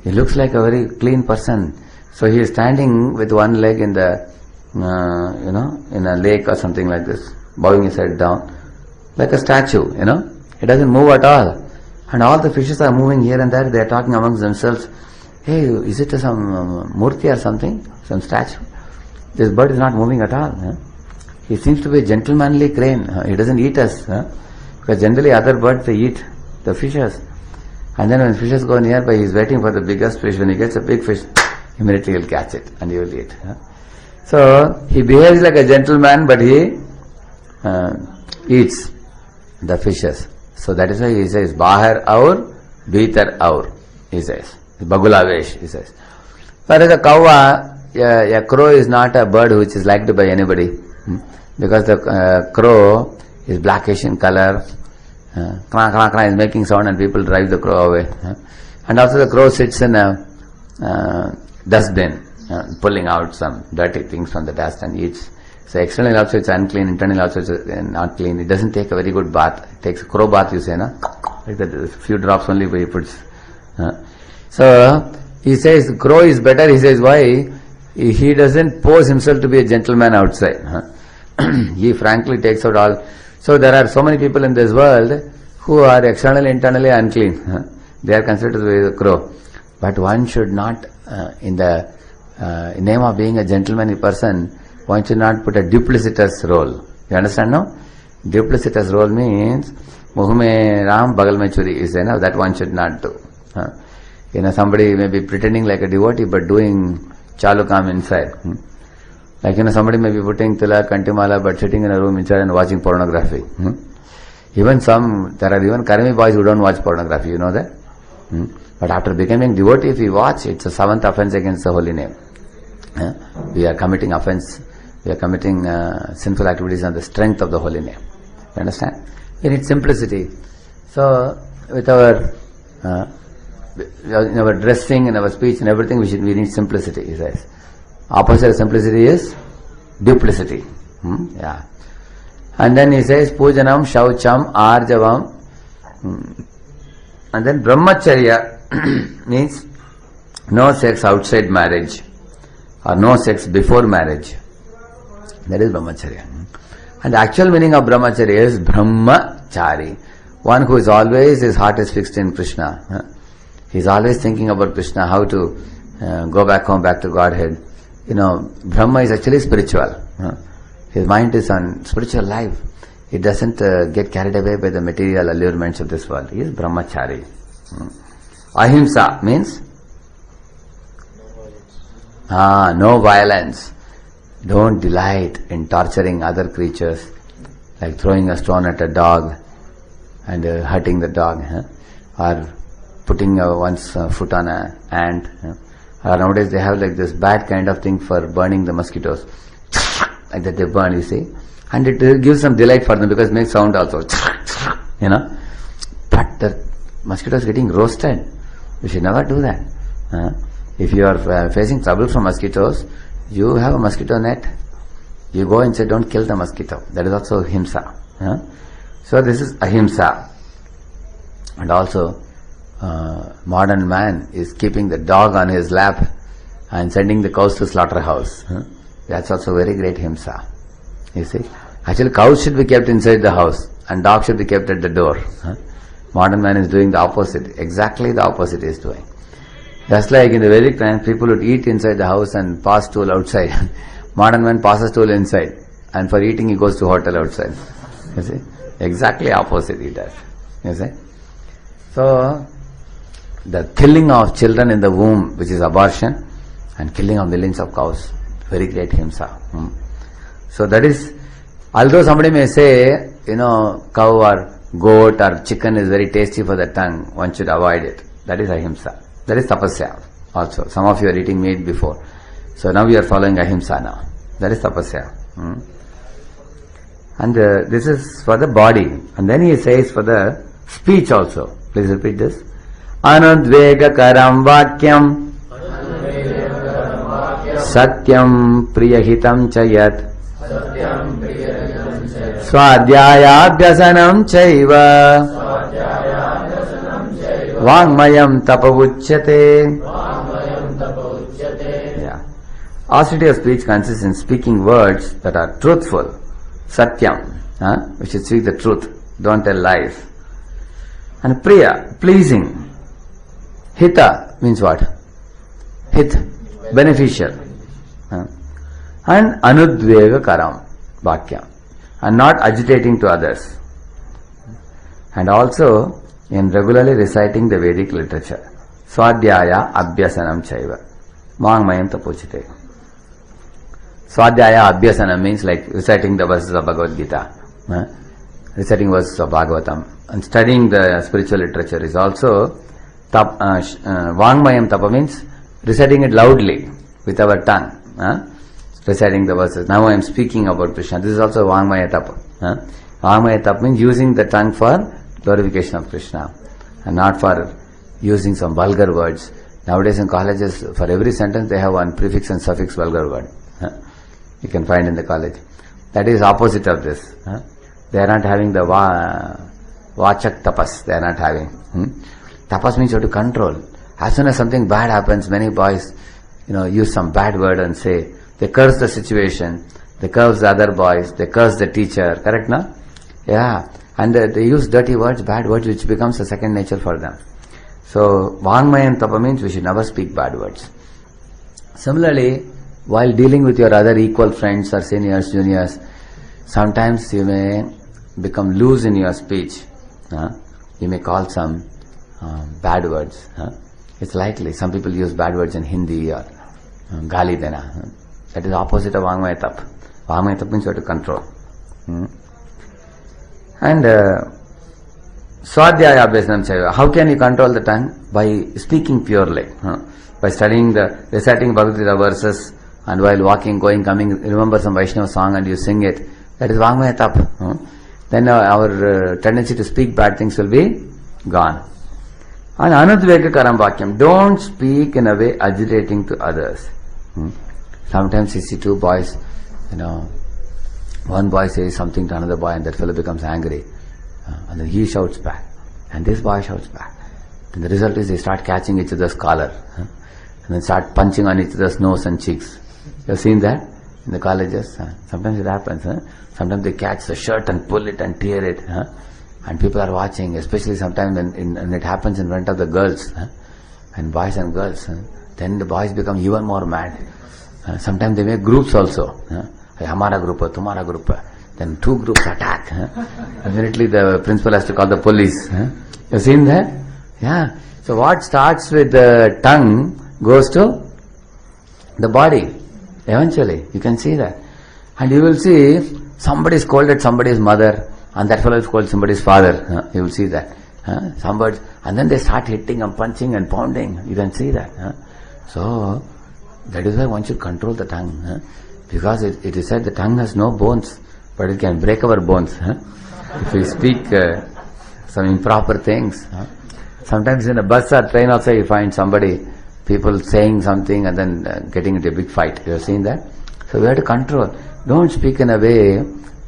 He looks like a very clean person. So he is standing with one leg in the, in a lake or something like this, bowing his head down, like a statue, He doesn't move at all. And all the fishes are moving here and there, they are talking amongst themselves. Hey, is it some murti or something? Some statue? This bird is not moving at all. He seems to be a gentlemanly crane. He doesn't eat us. Because generally other birds, they eat the fishes. And then when fishes go nearby, he's waiting for the biggest fish. When he gets a big fish, immediately he'll catch it and he will eat. So he behaves like a gentleman, but he eats the fishes. So that is why he says, Bahar aur, Bhitar aur, he says. Bagula vesh, he says. Whereas a cow, a crow is not a bird which is liked by anybody. Because the crow is blackish in color, kra kra kra is making sound and people drive the crow away. And also the crow sits in a dustbin, pulling out some dirty things from the dust and eats. So externally also it's unclean, internally also it's not clean. It doesn't take a very good bath. It takes a crow bath, you say, no? Like that, a few drops only he puts. So he says crow is better. He says why? He doesn't pose himself to be a gentleman outside. He frankly takes out all. So there are so many people in this world who are externally, internally unclean. They are considered to be the crow. But one should not, in the name of being a gentlemanly person, one should not put a duplicitous role. You understand, no? Duplicitous role means, Muh mein Ram, Bagal mein Churi, you say, no? That one should not do. Somebody may be pretending like a devotee, but doing chalukam inside. Like, somebody may be putting tilak, kantimala, but sitting in a room inside and watching pornography. There are even karmi boys who don't watch pornography, you know that? But after becoming devotee, if we watch, it's a seventh offense against the holy name. We are committing offense, we are committing sinful activities on the strength of the holy name. You understand? We need simplicity. So, with our in our dressing, in our speech, and everything, we need simplicity, he says. Opposite of simplicity is duplicity. And then he says, Pujanam, Shaucham, Arjavam. And then Brahmacharya means no sex outside marriage or no sex before marriage. That is Brahmacharya. And the actual meaning of Brahmacharya is Brahmachari. One who is always, his heart is fixed in Krishna. He is always thinking about Krishna, how to go back home, back to Godhead. Brahma is actually spiritual. His mind is on spiritual life. He doesn't get carried away by the material allurements of this world. He is Brahmachari. Ahimsa means no violence. Don't delight in torturing other creatures, like throwing a stone at a dog and hurting the dog, or putting one's foot on an ant. Nowadays they have like this bad kind of thing for burning the mosquitoes. Like that they burn, you see. And it gives some delight for them because it makes sound also. But the mosquito is getting roasted. You should never do that. If you are facing trouble from mosquitoes, you have a mosquito net. You go and say, don't kill the mosquito. That is also himsa. So this is ahimsa. And also, modern man is keeping the dog on his lap and sending the cows to slaughterhouse. That's also very great himsa. You see? Actually, cows should be kept inside the house and dogs should be kept at the door. Modern man is doing the opposite. Exactly the opposite he is doing. Just like in the Vedic times, people would eat inside the house and pass stool outside. Modern man passes stool inside, and for eating he goes to hotel outside. You see? Exactly opposite he does. You see? So, the killing of children in the womb, which is abortion, and killing of millions of cows, very great himsa. So that is, although somebody may say, cow or goat or chicken is very tasty for the tongue, one should avoid it. That is ahimsa. That is tapasya also. Some of you are eating meat before. So now we are following ahimsa now. That is tapasya. And this is for the body. And then he says for the speech also. Please repeat this. Anudvega karam vakyam satyam priyahitam chayat swadhyayabhyasanam chaiva Vangmayam tapavuchyate. Austerity of speech consists in speaking words that are truthful. Satyam. We should speak the truth. Don't tell lies. And priya, pleasing. Hita means what? Hit, beneficial. And anudvega karam. Vakya. And not agitating to others. And also in regularly reciting the Vedic literature. Swadhyaya Abhyasanam Chaiva. Vangmayam Tapochite. Swadhyaya Abhyasanam means like reciting the verses of Bhagavad Gita. Reciting verses of Bhagavatam. And studying the spiritual literature is also Vangmayam Tapa means reciting it loudly with our tongue. Reciting the verses. Now I am speaking about Krishna. This is also Vangmaya Tapa. Vangmaya Tapa means using the tongue for glorification of Krishna and not for using some vulgar words. Nowadays in colleges, for every sentence they have one prefix and suffix vulgar word. You can find in the college. That is opposite of this. They are not having the Vachak Tapas. They are not having. Tapas means you have to control. As soon as something bad happens, many boys, use some bad word and say, they curse the situation, they curse the other boys, they curse the teacher, correct now? Yeah. And they use dirty words, bad words, which becomes a second nature for them. So, Vangmaya Tapa means we should never speak bad words. Similarly, while dealing with your other equal friends or seniors, juniors, sometimes you may become loose in your speech. You may call some bad words. It's likely. Some people use bad words in Hindi or Gali Dena. That is opposite of Vangmaya Tapa. Vangmaya Tapa means you have to control. And Swadhyaya Abhyasanam Chaiva. How can you control the tongue? By speaking purely. By reciting Bhagavad Gita verses, and while walking, going, coming, remember some Vaishnava song and you sing it. That is Vangmaya Tapa. Then our tendency to speak bad things will be gone. And Anudveka Karam Vakyam. Don't speak in a way agitating to others. Sometimes you see two boys, one boy says something to another boy and that fellow becomes angry. And then he shouts back. And this boy shouts back. And the result is they start catching each other's collar. And then start punching on each other's nose and cheeks. You have seen that in the colleges? Sometimes it happens. Sometimes they catch the shirt and pull it and tear it. And people are watching, especially sometimes when it happens in front of the girls. And boys and girls. Then the boys become even more mad. Sometimes they make groups also. Hamara group, Tumara group. Then two groups attack. Immediately the principal has to call the police. You seen that? Yeah. So what starts with the tongue goes to the body. Eventually, you can see that. And you will see somebody scolded somebody's mother and that fellow scolded somebody's father. You will see that. Somebody, and then they start hitting and punching and pounding. You can see that. So, that is why one should control the tongue. Because it is said the tongue has no bones, but it can break our bones. If we speak some improper things. Sometimes in a bus or train also you find people saying something and then getting into a big fight. You have seen that? So we have to control. Don't speak in a way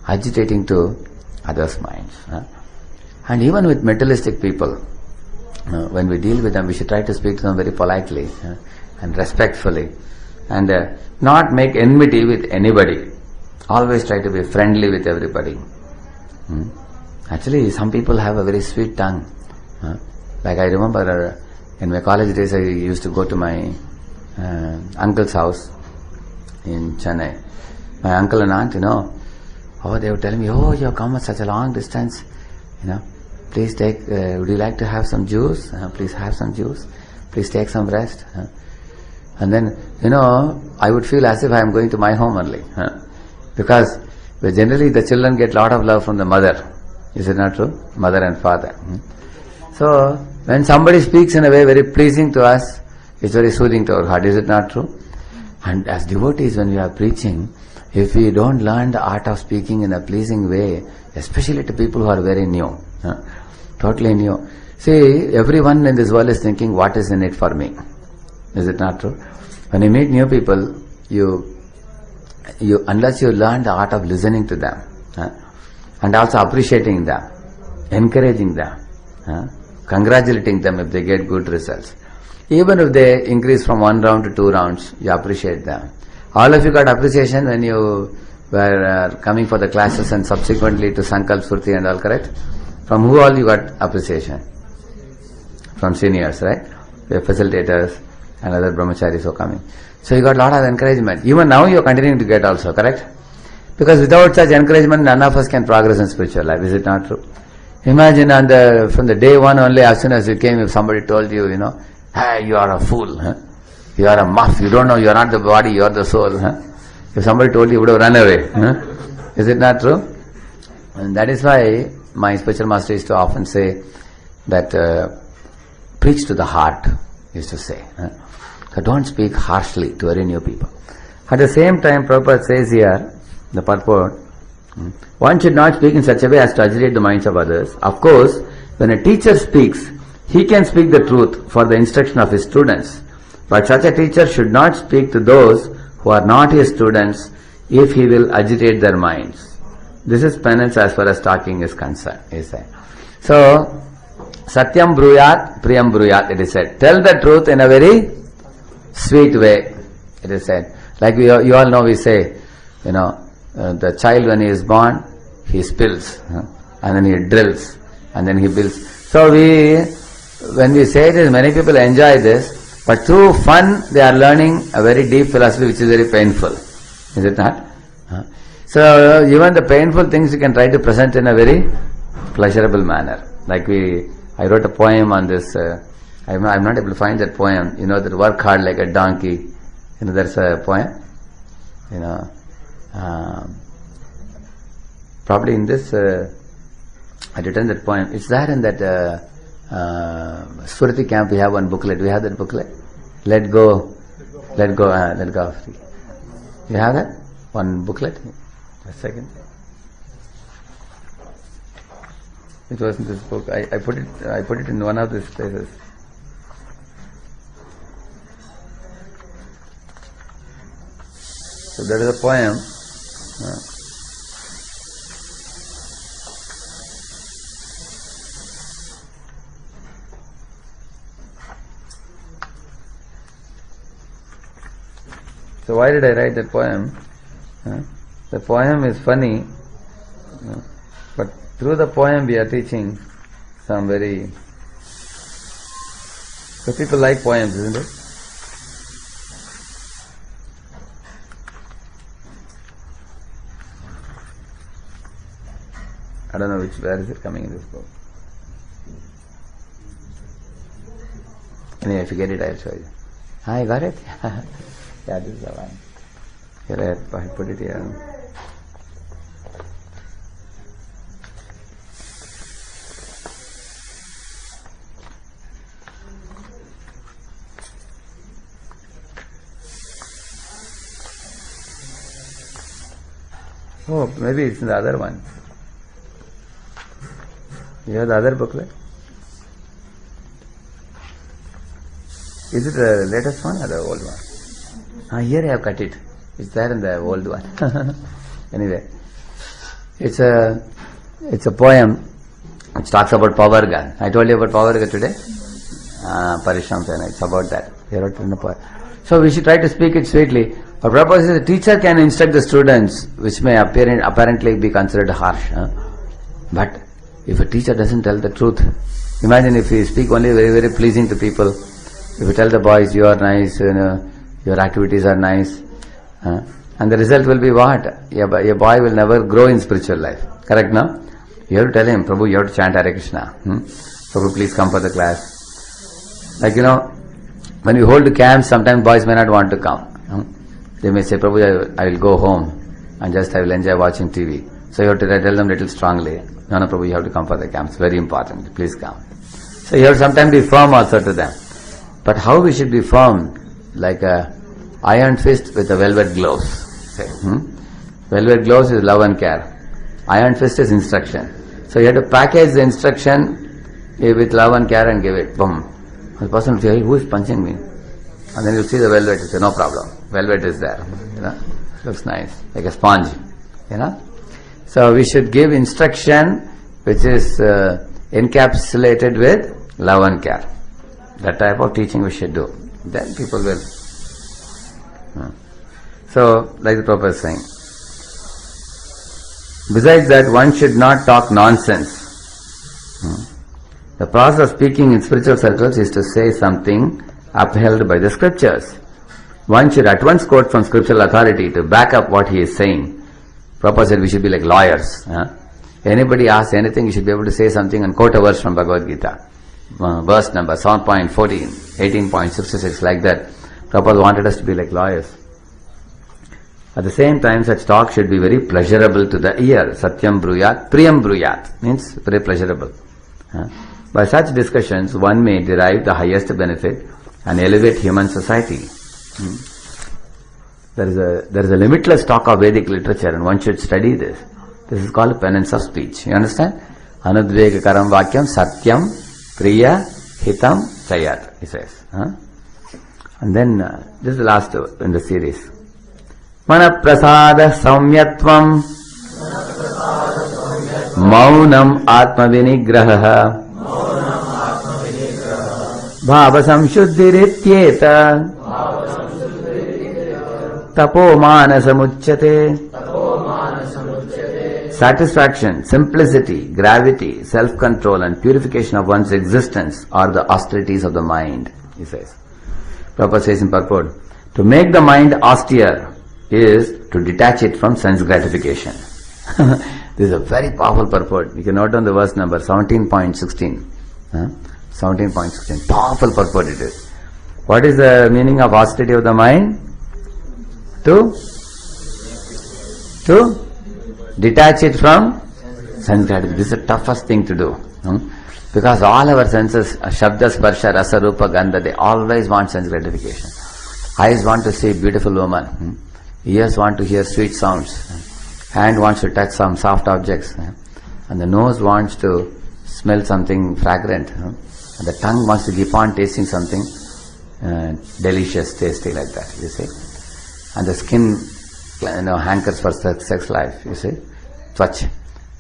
agitating to others' minds. And even with materialistic people, when we deal with them, we should try to speak to them very politely and respectfully, and not make enmity with anybody. Always try to be friendly with everybody. Actually, some people have a very sweet tongue. Like I remember in my college days, I used to go to my uncle's house in Chennai. My uncle and aunt, they would tell me, "Oh, you have come such a long distance. Please take. Would you like to have some juice? Please have some juice. Please take some rest." And then, I would feel as if I am going to my home only. Because generally the children get a lot of love from the mother. Is it not true? Mother and father. So, when somebody speaks in a way very pleasing to us, it's very soothing to our heart. Is it not true? And as devotees, when we are preaching, if we don't learn the art of speaking in a pleasing way, especially to people who are very new, totally new. See, everyone in this world is thinking, what is in it for me? Is it not true? When you meet new people, unless you learn the art of listening to them, and also appreciating them, encouraging them, congratulating them if they get good results. Even if they increase from 1 round to 2 rounds, you appreciate them. All of you got appreciation when you were coming for the classes and subsequently to Sankalp Surti and all, correct? From who all you got appreciation? From seniors, right? The facilitators and other brahmacharis who are coming. So you got a lot of encouragement. Even now you are continuing to get also, correct? Because without such encouragement, none of us can progress in spiritual life. Is it not true? Imagine from the day one only, as soon as you came, if somebody told you, hey, you are a fool, huh? You are a muff, you don't know, you are not the body, you are the soul. Huh? If somebody told you would have run away. Huh? Is it not true? And that is why my spiritual master used to often say that preach to the heart, used to say. Huh? So don't speak harshly to very new people. At the same time, Prabhupada says here, the purport, one should not speak in such a way as to agitate the minds of others. Of course, when a teacher speaks, he can speak the truth for the instruction of his students. But such a teacher should not speak to those who are not his students if he will agitate their minds. This is penance as far as talking is concerned, he said. So, Satyam bruyat, priyam bruyat, it is said. Tell the truth in a very sweet way, it is said. Like you all know, we say, the child when he is born, he spills, and then he drills, and then he builds. So when we say this, many people enjoy this, but through fun they are learning a very deep philosophy which is very painful. Is it not? So even the painful things you can try to present in a very pleasurable manner. Like I wrote a poem on this, I'm not able to find that poem, that work hard like a donkey. There's a poem, probably in this, I written that poem. It's there in that Austerity camp. We have one booklet. We have that booklet. Let go. You have that one booklet? A second. It was in this book. I put it in one of these places. So that is a poem. So why did I write that poem? The poem is funny, but through the poem we are teaching some very... So people like poems, isn't it? I don't know where is it coming in this book. Anyway, if you get it, I'll show you. I got it? Yeah, this is the one. Here I put it here. Oh, maybe it's in the other one. You have the other booklet? Is it the latest one or the old one? Here I have cut it. It's there in the old one. Anyway, it's a poem which talks about power gun. I told you about power gun today. Parishram Sena. It's about that. He wrote in a poem. So we should try to speak it sweetly. Our purpose is the teacher can instruct the students, which may apparently be considered harsh. But if a teacher doesn't tell the truth, imagine if we speak only very, very pleasing to people. If you tell the boys, you are nice, your activities are nice, and the result will be what? Your boy will never grow in spiritual life. Correct, no? You have to tell him, Prabhu, you have to chant Hare Krishna. Prabhu, please come for the class. Like, when we hold camps, sometimes boys may not want to come. They may say, Prabhu, I will go home and just I will enjoy watching TV. So you have to tell them little strongly. No, Prabhu, you have to come for the camps. Very important. Please come. So you have to sometimes be firm also to them. But how we should be firm? Like a iron fist with a velvet gloves. Say, Velvet gloves is love and care. Iron fist is instruction. So you have to package the instruction with love and care and give it. Boom. The person will say, who is punching me? And then you see the velvet, you say, no problem. Velvet is there. Looks nice. Like a sponge. So we should give instruction which is encapsulated with love and care. That type of teaching we should do. Then people will. So, like the Prabhupada is saying. Besides that, one should not talk nonsense. The process of speaking in spiritual circles is to say something upheld by the scriptures. One should at once quote from scriptural authority to back up what he is saying. Prabhupada said we should be like lawyers. Anybody asks anything, you should be able to say something and quote a verse from Bhagavad Gita. Verse number 7.14, 18.66, like that. Prabhupada wanted us to be like lawyers. At the same time, such talk should be very pleasurable to the ear. Satyam bruyat, priyam bruyat, means very pleasurable. By such discussions, one may derive the highest benefit and elevate human society. There is a limitless stock of Vedic literature, and one should study this. This is called penance of speech. You understand? Anudvega karam vakyam satyam priya hitam chayat, he says. And then, this is the last in the series. Mana prasada samyatvam maunam atma vinigraha bhava samshuddhirityeta tapo manasamuchyate. Satisfaction, simplicity, gravity, self-control and purification of one's existence are the austerities of the mind, he says. Prabhupada says in purport, to make the mind austere is to detach it from sense gratification. This is a very powerful purport. You can note down the verse number 17.16. 17.16. Powerful purport it is. What is the meaning of austerity of the mind? To detach it from sense gratification. This is the toughest thing to do. Because all our senses, Shabda, Sparsha, Rasa, Rupa, Gandha, they always want sense gratification. Eyes want to see beautiful woman. Ears want to hear sweet sounds. Hand wants to touch some soft objects. And the nose wants to smell something fragrant. And the tongue wants to keep on tasting something delicious, tasty like that, you see. And the skin hankers for sex life, you see. Twach.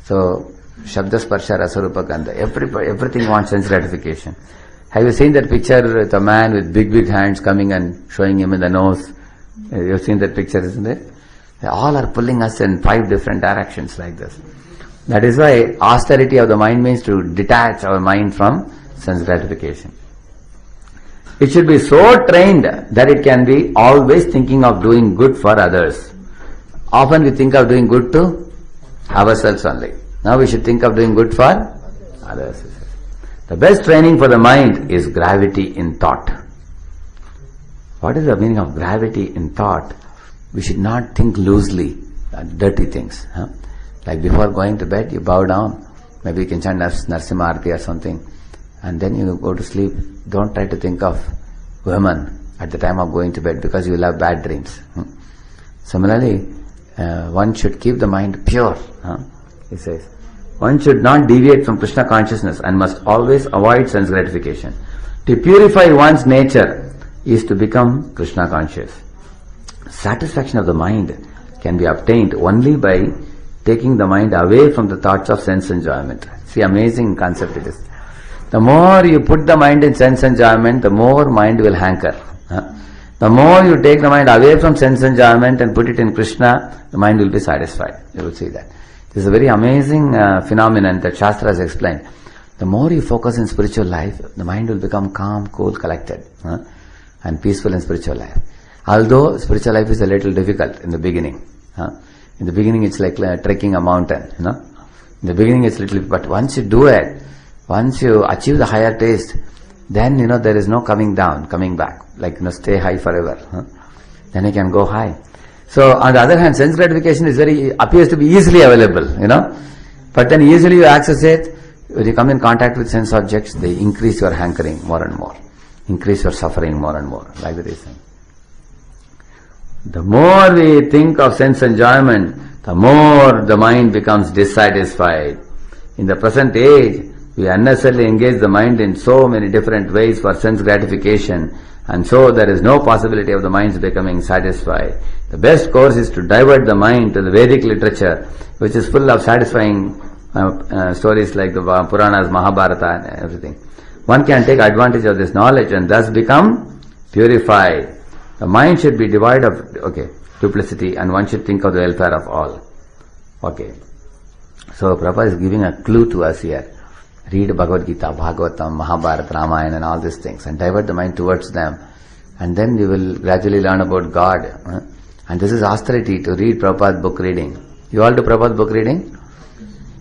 So, Shabda, Sparsha, Rasa, Rupa, Gandha. Everything wants sense gratification. Have you seen that picture with a man with big hands coming and showing him in the nose? You've seen that picture, isn't it? They all are pulling us in 5 different directions like this. That is why austerity of the mind means to detach our mind from sense gratification. It should be so trained that it can be always thinking of doing good for others. Often we think of doing good to ourselves only. Now we should think of doing good for others. The best training for the mind is gravity in thought. What is the meaning of gravity in thought? We should not think loosely, dirty things. Like before going to bed, you bow down. Maybe you can chant Narsimha Arati or something. And then you go to sleep. Don't try to think of women at the time of going to bed because you will have bad dreams. Similarly, one should keep the mind pure. He says, one should not deviate from Krishna consciousness and must always avoid sense gratification. To purify one's nature is to become Krishna conscious. Satisfaction of the mind can be obtained only by taking the mind away from the thoughts of sense enjoyment. See, amazing concept it is. The more you put the mind in sense enjoyment, the more mind will hanker. The more you take the mind away from sense enjoyment and put it in Krishna, the mind will be satisfied. You will see that. This is a very amazing phenomenon that Shastra has explained. The more you focus in spiritual life, the mind will become calm, cool, collected, and peaceful in spiritual life. Although spiritual life is a little difficult in the beginning. In the beginning it's like trekking a mountain, In the beginning it's little, but once you do it, once you achieve the higher taste, then there is no coming down, coming back. Like stay high forever. Then you can go high. So on the other hand, sense gratification is appears to be easily available, But then easily you access it. When you come in contact with sense objects, they increase your hankering more and more, increase your suffering more and more, like that is saying. The more we think of sense enjoyment, the more the mind becomes dissatisfied. In the present age, we unnecessarily engage the mind in so many different ways for sense gratification, and so there is no possibility of the mind's becoming satisfied. The best course is to divert the mind to the Vedic literature, which is full of satisfying stories like the Puranas, Mahabharata and everything. One can take advantage of this knowledge and thus become purified. The mind should be devoid of duplicity, and one should think of the welfare of all. So Prabhupada is giving a clue to us here. Read Bhagavad Gita, Bhagavatam, Mahabharata, Ramayana and all these things and divert the mind towards them. And then you will gradually learn about God. And this is austerity, to read Prabhupada's book reading. You all do Prabhupada book reading?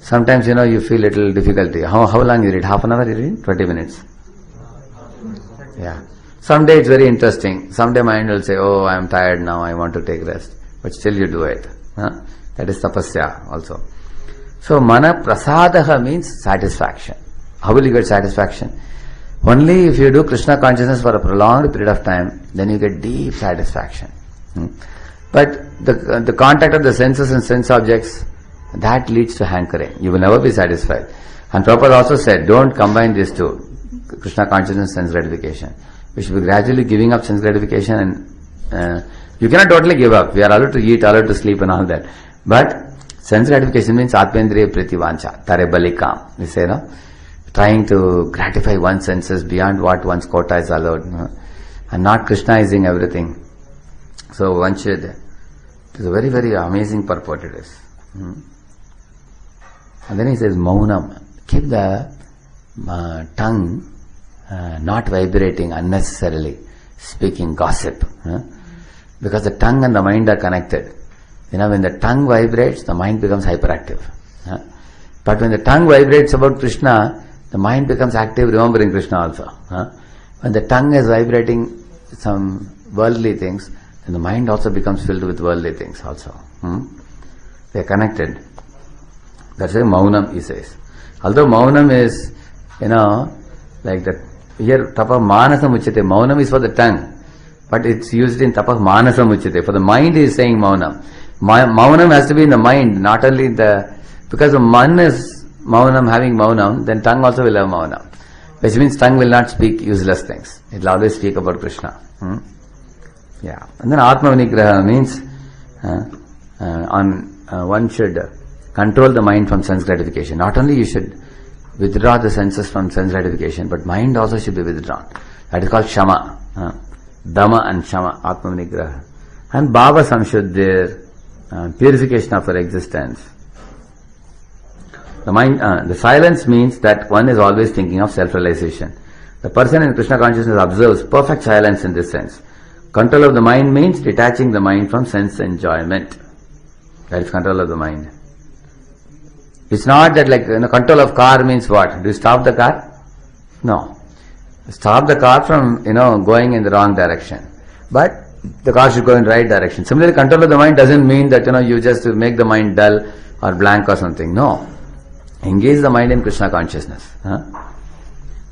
Sometimes, you feel little difficulty. How long you read? Half an hour you read? 20 minutes? Yeah. Someday it's very interesting. Someday mind will say, oh, I am tired now, I want to take rest. But still you do it. Huh? That is tapasya also. So, mana prasadaha means satisfaction. How will you get satisfaction? Only if you do Krishna consciousness for a prolonged period of time, then you get deep satisfaction. But the contact of the senses and sense objects, that leads to hankering. You will never be satisfied. And Prabhupada also said, don't combine these two, Krishna consciousness and sense gratification. We should be gradually giving up sense gratification, and you cannot totally give up. We are allowed to eat, allowed to sleep and all that. But sense gratification means atmendriya pritivancha, tarebalikam. We say, trying to gratify one's senses beyond what one's quota is allowed, and not Krishnaizing everything. So one should, it is a very, very amazing purport it is. And then he says, maunam, keep the tongue not vibrating unnecessarily, speaking gossip. Because the tongue and the mind are connected. When the tongue vibrates, the mind becomes hyperactive. But when the tongue vibrates about Krishna, the mind becomes active remembering Krishna also. When the tongue is vibrating some worldly things, then the mind also becomes filled with worldly things also. They are connected. That's why maunam, he says. Although maunam is, like that, here tapah manasa muchyate, maunam is for the tongue, but it's used in tapah manasa muchyate. For the mind he is saying maunam. Maunam has to be in the mind, not only because the man is maunam, having maunam, then tongue also will have maunam. Which means tongue will not speak useless things. It will always speak about Krishna. Yeah. And then Atma Vinigraha means one should control the mind from sense gratification. Not only you should withdraw the senses from sense gratification, but mind also should be withdrawn. That is called Shama. Dhamma and Shama, Atma Vinigraha. And Bhava Samshuddhir, purification of our existence. The silence means that one is always thinking of self-realization. The person in Krishna consciousness observes perfect silence in this sense. Control of the mind means detaching the mind from sense enjoyment. That is control of the mind. It's not that control of car means what? Do you stop the car? No. Stop the car from, going in the wrong direction. But the car should go in the right direction. Similarly, control of the mind doesn't mean that, you just make the mind dull or blank or something. No. Engage the mind in Krishna consciousness.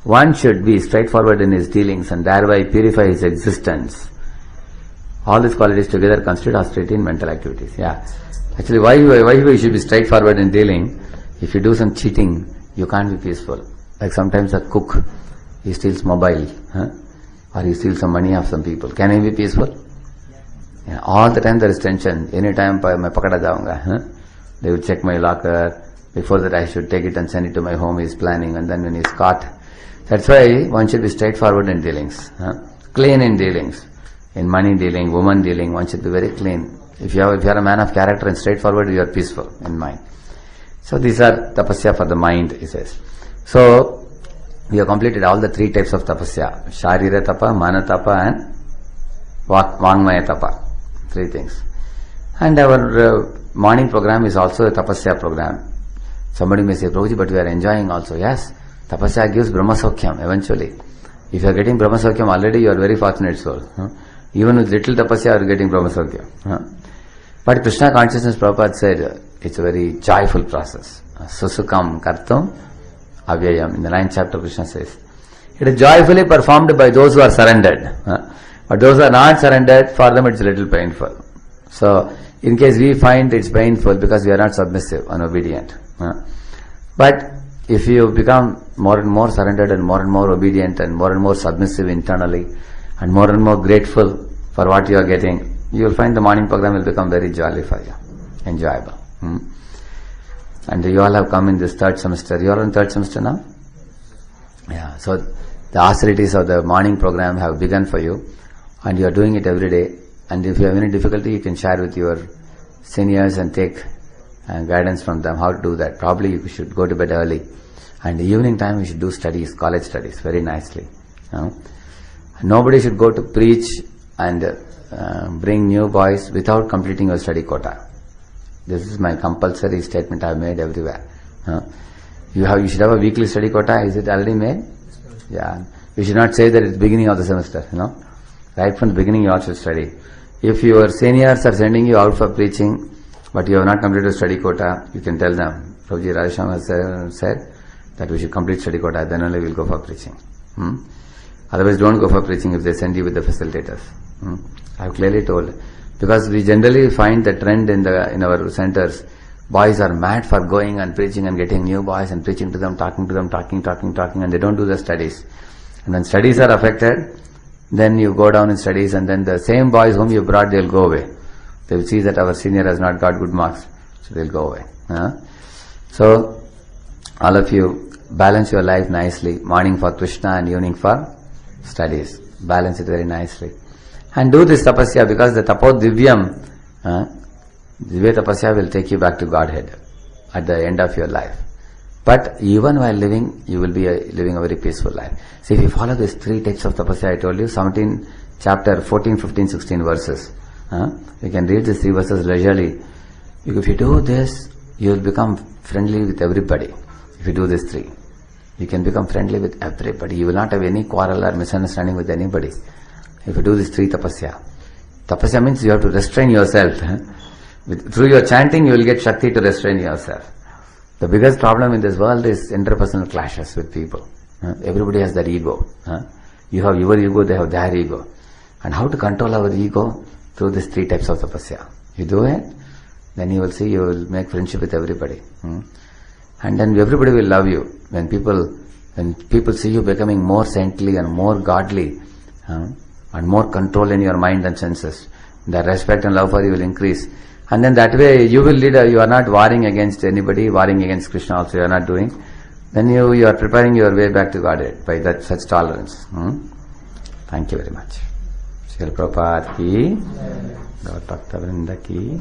One should be straightforward in his dealings and thereby purify his existence. All these qualities together constitute austerity in mental activities. Yeah. Actually, why we should be straightforward in dealing? If you do some cheating, you can't be peaceful. Like sometimes a cook, he steals mobile, or he steals some money of some people. Can he be peaceful? Yeah. All the time there is tension. Anytime मैं पकड़ा जाऊंगा. They will check my locker. Before that I should take it and send it to my home. He is planning, and then when he is caught. That's why one should be straightforward in dealings. Clean in dealings. In money dealing, woman dealing, one should be very clean. If you are a man of character and straightforward, you are peaceful in mind. So these are tapasya for the mind, he says. So we have completed all the three types of tapasya: sharira tapa, mana tapa, and vangmaya tapa. Three things. And our morning program is also a tapasya program. Somebody may say, Prabhuji, but we are enjoying also. Yes, tapasya gives brahmasaukyam eventually. If you are getting brahmasaukyam already, you are very fortunate soul. Even with little tapasya, you are getting brahmasaukyam. But Krishna consciousness, Prabhupada said, it's a very joyful process. Susukam kartum avyayam. In the 9th chapter, Krishna says, it is joyfully performed by those who are surrendered. But those who are not surrendered, for them it's a little painful. So, in case we find it's painful because we are not submissive and obedient. But if you become more and more surrendered and more obedient and more submissive internally and more grateful for what you are getting, you will find the morning program will become very jolly for you, enjoyable. And you all have come in this 3rd semester. You are in 3rd semester now? Yeah. So the austerities of the morning program have begun for you, and you are doing it every day. And if you have any difficulty, you can share with your seniors and take guidance from them how to do that. Probably you should go to bed early, and the evening time you should do studies, college studies, very nicely. Nobody should go to preach and bring new boys without completing your study quota. This is my compulsory statement I have made everywhere. You should have a weekly study quota. Is it already made? Yeah. You should not say that it's beginning of the semester, Right from the beginning you all should study. If your seniors are sending you out for preaching, but you have not completed study quota, you can tell them, Prabhuji Radhe has said that we should complete study quota, then only we'll go for preaching. Otherwise don't go for preaching if they send you with the facilitators. I have clearly told. Because we generally find the trend in our centers, boys are mad for going and preaching and getting new boys and preaching to them, talking, and they don't do the studies. And when studies are affected, then you go down in studies, and then the same boys whom you brought, they'll go away. They will see that our senior has not got good marks, so they'll go away. So, all of you, balance your life nicely. Morning for Krishna and evening for studies. Balance it very nicely. And do this tapasya, because the tapo divyam, divya tapasya will take you back to Godhead at the end of your life. But even while living, you will be living a very peaceful life. See, if you follow these 3 types of tapasya I told you, 17, chapter 14, 15, 16 verses, you can read these 3 verses leisurely. If you do this, you will become friendly with everybody. If you do these 3, you can become friendly with everybody. You will not have any quarrel or misunderstanding with anybody. If you do these 3 tapasya. Tapasya means you have to restrain yourself. Through your chanting, you will get Shakti to restrain yourself. The biggest problem in this world is interpersonal clashes with people. Everybody has their ego. You have your ego, they have their ego. And how to control our ego? Through these 3 types of tapasya. You do it, then you will see you will make friendship with everybody. And then everybody will love you. When people see you becoming more saintly and more godly, and more control in your mind and senses, the respect and love for you will increase. And then that way you will lead, you are not warring against anybody, warring against Krishna also you are not doing. Then you are preparing your way back to Godhead by that such tolerance. Thank you very much. Srila Prabhupada ki, Gaur Bhakta Vrinda ki.